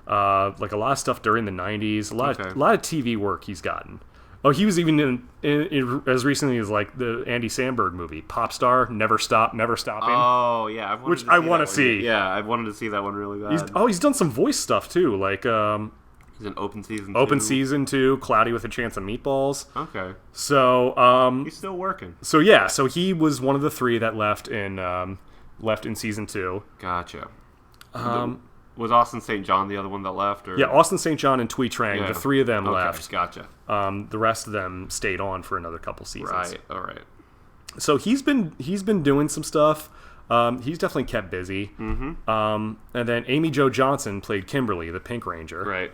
Like a lot of stuff during the 90s, a lot of TV work he's gotten. Oh, he was even in as recently as like the Andy Samberg movie, Pop Star, Never Stopping. Oh yeah, which I want to see. Yeah, I wanted to see that one really bad. He's done some voice stuff too, like he's in Open Season 2. Open Season 2, Cloudy with a Chance of Meatballs. Okay. So he's still working. So yeah, so he was one of the 3 that left in season 2. Gotcha. Was Austin St. John the other one that left? Or? Yeah, Austin St. John and Thuy Trang, the 3 of them left. Gotcha. The rest of them stayed on for another couple seasons. Right, all right. So he's been doing some stuff. He's definitely kept busy. Mm-hmm. And then Amy Jo Johnson played Kimberly, the Pink Ranger. Right.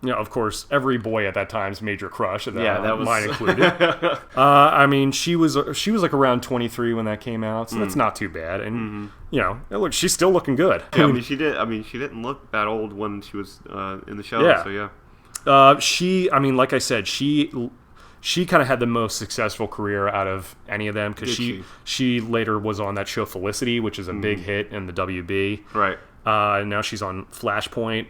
Of course, every boy at that time's major crush. That was mine included. I mean, she was like around 23 when that came out, so that's not too bad. And look, she's still looking good. Yeah, I mean, she didn't look that old when she was in the show. Yeah. So yeah. Like I said, she kind of had the most successful career out of any of them because she later was on that show Felicity, which is a big hit in the WB. Right. And now she's on Flashpoint.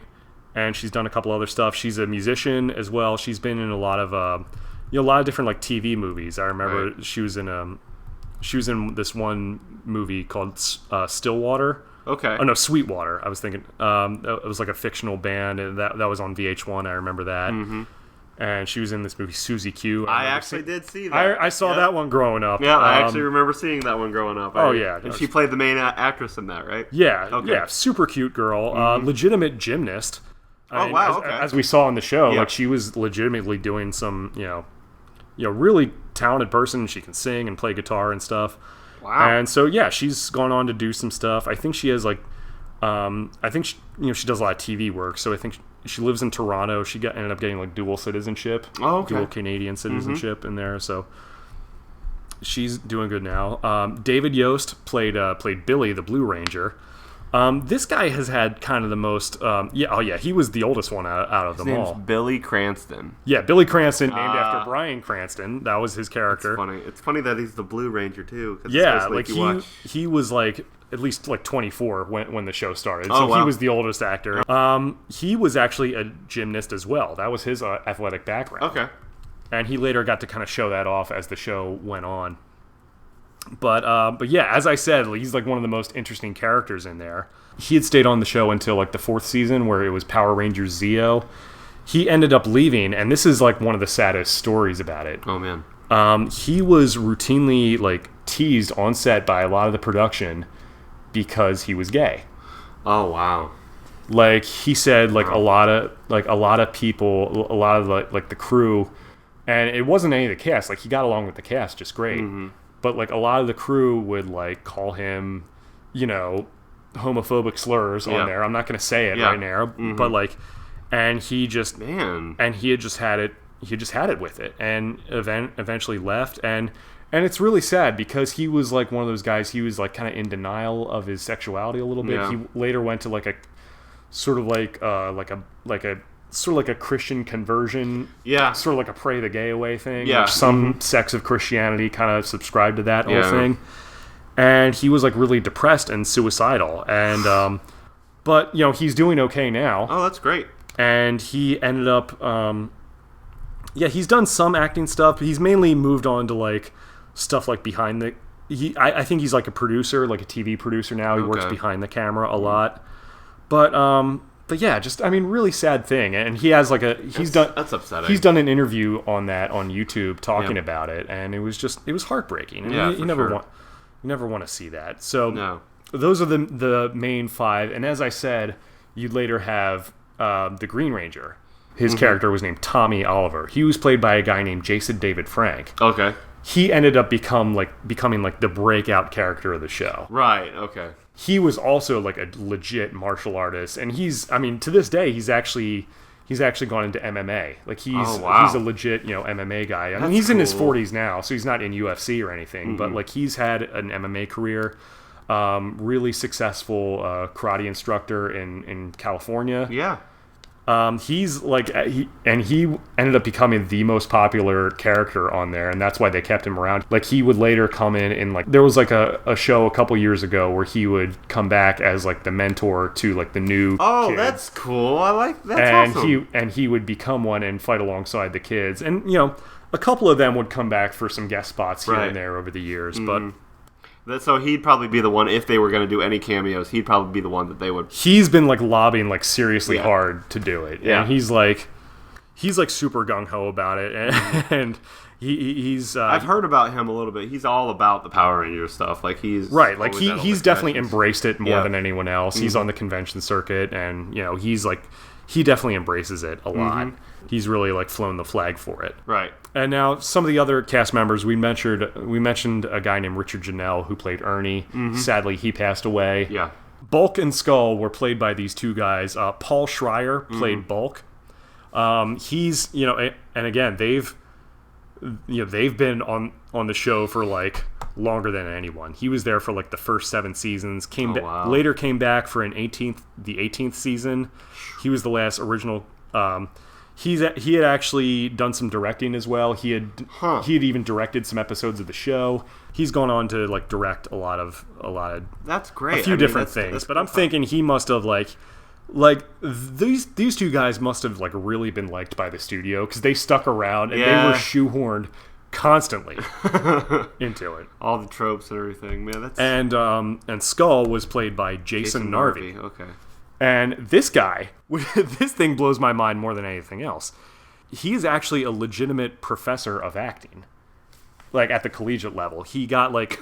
And she's done a couple other stuff. She's a musician as well. She's been in a lot of different like TV movies. I remember she was in this one movie called Stillwater. Okay. Oh no, Sweetwater. I was thinking it was like a fictional band, and that was on VH1. I remember that. Mm-hmm. And she was in this movie Susie Q. I actually did see that. I saw that one growing up. Yeah, I actually remember seeing that one growing up. Yeah. And she played the main actress in that, right? Yeah. Okay. Yeah. Super cute girl. Legitimate gymnast. Wow! Okay. As we saw in the show, like she was legitimately doing some, really talented person. She can sing and play guitar and stuff. Wow! And so she's gone on to do some stuff. I think she has like, she does a lot of TV work. So I think she lives in Toronto. She ended up getting like dual citizenship, dual Canadian citizenship in there. So she's doing good now. David Yost played Billy, the Blue Ranger. This guy has had kind of the most. He was the oldest one out of them all. His name's Billy Cranston. Yeah, Billy Cranston, named after Bryan Cranston. That was his character. It's funny that he's the Blue Ranger too. Yeah, like he was like at least like 24 when the show started. So he was the oldest actor. He was actually a gymnast as well. That was his athletic background. Okay. And he later got to kind of show that off as the show went on. But yeah, as I said, he's like one of the most interesting characters in there. He had stayed on the show until like the 4th season, where it was Power Rangers Zeo. He ended up leaving, and this is like one of the saddest stories about it. Oh man. He was routinely like teased on set by a lot of the production because he was gay. Oh wow. Like he said, like a lot of people, a lot of like the crew, and it wasn't any of the cast. Like he got along with the cast just great. Mm-hmm. But, like, a lot of the crew would, like, call him, homophobic slurs on there. I'm not going to say it right now. Mm-hmm. But, like, and he just... Man. And he had just had it with it. And eventually left. And it's really sad because he was, like, one of those guys, he was, like, kind of in denial of his sexuality a little bit. Yeah. He later went to, like, a... Sort of like a sort of like a Christian conversion. Yeah. Sort of like a pray the gay away thing. Yeah. Some sects of Christianity kind of subscribe to that whole thing. And he was like really depressed and suicidal. And, but, you know, he's doing okay now. Oh, that's great. And he ended up, he's done some acting stuff, but he's mainly moved on to like stuff like behind the. I think he's like a producer, like a TV producer now. He works behind the camera a lot, but yeah, just I mean, really sad thing. And he has like that's upsetting. He's done an interview on that on YouTube talking about it, and it was heartbreaking. And you never want to see that. So those are the main 5. And as I said, you'd later have the Green Ranger. His character was named Tommy Oliver. He was played by a guy named Jason David Frank. Okay. He ended up becoming like the breakout character of the show. Right, okay. He was also like a legit martial artist, and to this day he's actually gone into MMA. Like he's a legit, MMA guy. I mean, he's in his 40s now, so he's not in UFC or anything, but like he's had an MMA career. Really successful karate instructor in California. Yeah. He's like he ended up becoming the most popular character on there, and that's why they kept him around. Like he would later come in like there was like a show a couple years ago where he would come back as like the mentor to like the new kids. That's cool. I like that's awesome. He would become one and fight alongside the kids, and a couple of them would come back for some guest spots here and there over the years, but. So he'd probably be the one, if they were going to do any cameos, he'd probably be the one that they would... He's been, like, lobbying, like, seriously hard to do it. Yeah. And he's, like, super gung-ho about it. And he's... I've heard about him a little bit. He's all about the Power Rangers stuff. Like, he's... Right. Like, he's definitely embraced it more than anyone else. He's on the convention circuit, and, he's, like... He definitely embraces it a lot. He's really, like, flown the flag for it. Right. And now some of the other cast members, we mentioned a guy named Richard Janelle who played Ernie. Sadly, he passed away. Yeah. Bulk and Skull were played by these two guys. Paul Schreier played Bulk. He's, and again, they've been on the show for like longer than anyone. He was there for like the first 7 seasons. Later came back for the 18th season. He was the last original. He had actually done some directing as well. He had even directed some episodes of the show. He's gone on to like direct a lot of that's great. A few different things. But I'm thinking he must have like these two guys must have like really been liked by the studio because they stuck around and they were shoehorned constantly into it. All the tropes and everything, man. That's and Skull was played by Jason Narvey. Okay. And this guy, this thing blows my mind more than anything else. He's actually a legitimate professor of acting, like at the collegiate level. He got like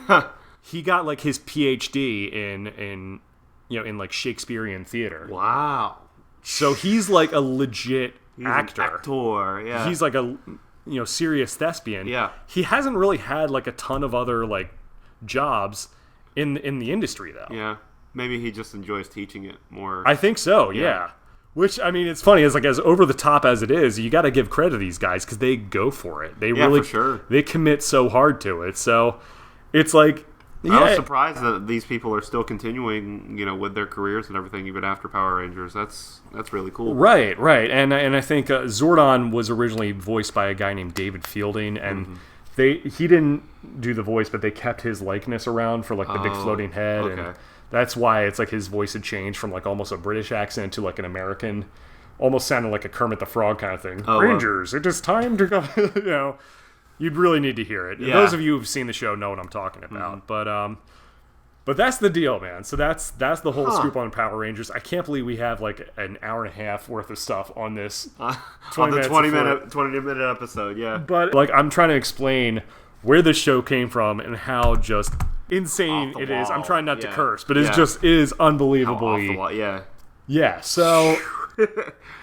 his PhD in like Shakespearean theater. Wow. So he's like a legit actor. An actor, yeah. He's like a serious thespian. Yeah. He hasn't really had like a ton of other like jobs in the industry though. Yeah. Maybe he just enjoys teaching it more. I think so, yeah. Which, I mean, it's funny. It's like as over the top as it is, you got to give credit to these guys because they go for it. They really, for sure. They commit so hard to it. So it's like, I was surprised that these people are still continuing, with their careers and everything, even after Power Rangers. That's really cool. Right. And I think Zordon was originally voiced by a guy named David Fielding, and he didn't do the voice, but they kept his likeness around for like the big floating head. Okay. And that's why it's like his voice had changed from like almost a British accent to like an American, almost sounded like a Kermit the Frog kind of thing. Rangers, it is time to go. You'd really need to hear it. Yeah. Those of you who've seen the show know what I'm talking about. But that's the deal, man. So that's the whole scoop on Power Rangers. I can't believe we have like an hour and a half worth of stuff on this 20 minute episode. Yeah. But like I'm trying to explain where this show came from and how just insane it is. I'm trying not to curse, but it is unbelievably off the wall. Yeah. So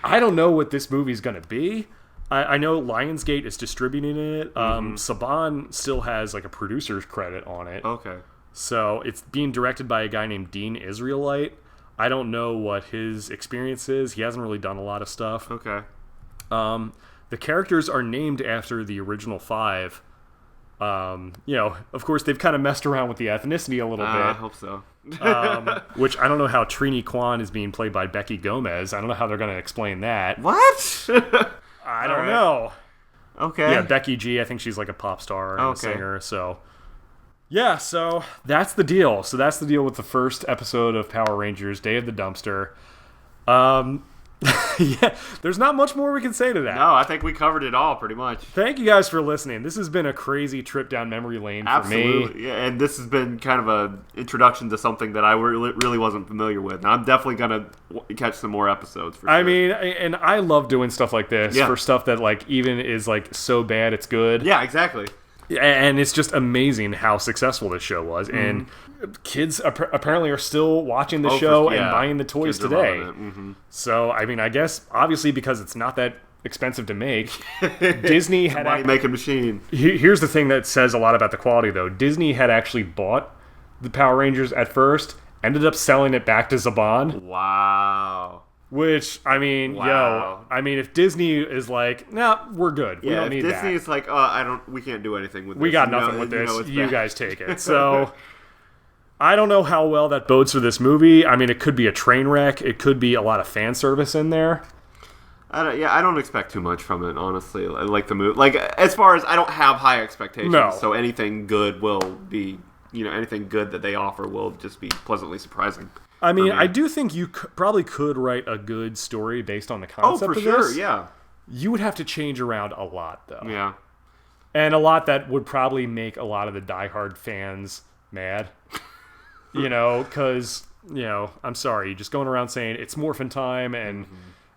I don't know what this movie's gonna be. I know Lionsgate is distributing it. Saban still has like a producer's credit on it. Okay. So it's being directed by a guy named Dean Israelite. I don't know what his experience is. He hasn't really done a lot of stuff. Okay. The characters are named after the original 5. Of course, they've kind of messed around with the ethnicity a little bit. I hope so. Which I don't know how Trini Kwan is being played by Becky Gomez. I don't know how they're going to explain that. What? I don't know. Okay. Yeah, Becky G, I think she's like a pop star and a singer, so... Yeah, so that's the deal. So that's the deal with the first episode of Power Rangers, Day of the Dumpster. Yeah, there's not much more we can say to that. No, I think we covered it all pretty much. Thank you guys for listening. This has been a crazy trip down memory lane for me. Absolutely. Yeah, and this has been kind of an introduction to something that I really wasn't familiar with. And I'm definitely going to catch some more episodes for sure. I mean, and I love doing stuff like this for stuff that like even is like so bad it's good. Yeah, exactly. And it's just amazing how successful this show was. And kids apparently are still watching the show and buying the toys today. So, I mean, I guess, obviously, because it's not that expensive to make, Disney had... money-making machine. Here's the thing that says a lot about the quality, though. Disney had actually bought the Power Rangers at first, ended up selling it back to Saban. Wow. Which, I mean, if Disney is like, nah, we're good. We don't need that. Disney is like, we can't do anything with this. We got nothing with this. You guys take it. So, I don't know how well that bodes for this movie. I mean, it could be a train wreck. It could be a lot of fan service in there. I don't expect too much from it, honestly. Like the movie, like as far as I don't have high expectations. No. So anything good will be, anything good that they offer will just be pleasantly surprising. I mean, I do think you probably could write a good story based on the concept of this. Oh, for sure, yeah. You would have to change around a lot, though. Yeah. And a lot that would probably make a lot of the diehard fans mad. Because, I'm sorry, just going around saying it's morphin' time and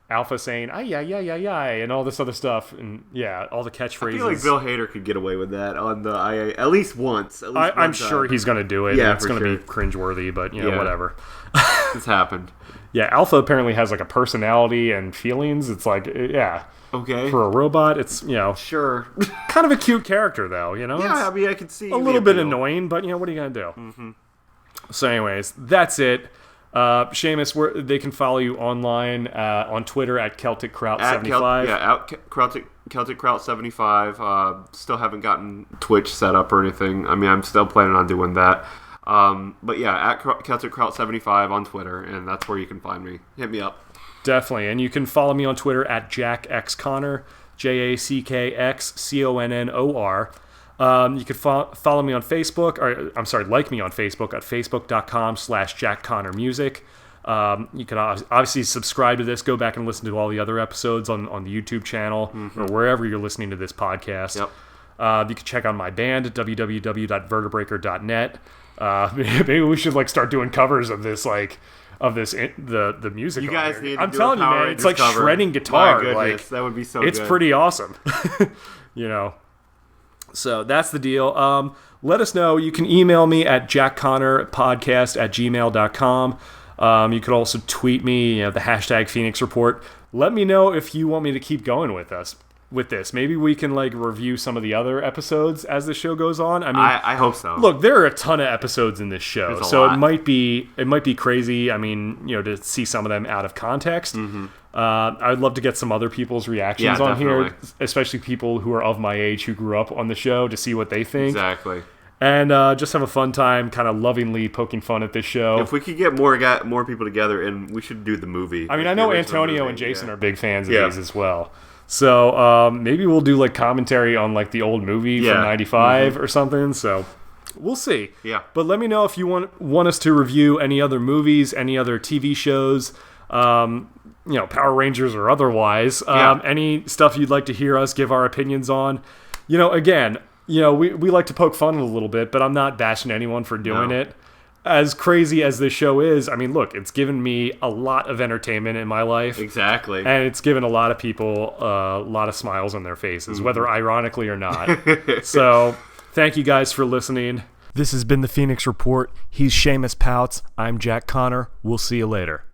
Alpha saying, and all this other stuff. And, all the catchphrases. I feel like Bill Hader could get away with that on the at least once. I'm sure he's going to do it. Yeah, it's going to be cringeworthy, but, whatever. It's happened. Yeah, Alpha apparently has like a personality and feelings. It's like, okay, for a robot, it's sure, kind of a cute character though. Yeah, I mean, I could see a little bit annoying, but what are you gonna do? So, anyways, that's it. Seamus, they can follow you online on Twitter at Celtic Kraut 75. Celtic Kraut 75. Still haven't gotten Twitch set up or anything. I mean, I'm still planning on doing that. But yeah, at Celtic Kraut 75 on Twitter, and that's where you can find me. Hit me up. Definitely, and you can follow me on Twitter at jackxconnor, JackXConnor. You can follow me on Facebook, like me on Facebook at facebook.com/jackconnormusic. You can obviously subscribe to this, go back and listen to all the other episodes on the YouTube channel or wherever you're listening to this podcast. Yep. You can check out my band at www.vertebreaker.net. Maybe we should start doing covers of this, the music. You guys need to I'm telling you, man, Rangers it's like cover. shredding guitar. My goodness, that would be so it's good. It's pretty awesome. So that's the deal. Let us know. You can email me at jackconnorpodcast@gmail.com. You could also tweet me, the hashtag Phoenix Report. Let me know if you want me to keep going with this. Maybe we can review some of the other episodes as the show goes on. I mean, I hope so. Look, there are a ton of episodes in this show, so lot. it might be crazy. I mean, to see some of them out of context. I'd love to get some other people's reactions on here, especially people who are of my age who grew up on the show, to see what they think. Exactly. And just have a fun time, kind of lovingly poking fun at this show. If we could get more people together, and we should do the movie. I mean, I know Antonio and Jason are big fans of these as well. So maybe we'll do commentary on the old movie from '95 or something. So we'll see. Yeah. But let me know if you want us to review any other movies, any other TV shows, Power Rangers or otherwise. Any stuff you'd like to hear us give our opinions on. Again, we like to poke fun a little bit, but I'm not bashing anyone for doing it. As crazy as this show is, I mean, look, it's given me a lot of entertainment in my life. Exactly. And it's given a lot of people a lot of smiles on their faces, whether ironically or not. So, thank you guys for listening. This has been the Phoenix Report. He's Seamus Pouts. I'm Jack Connor. We'll see you later.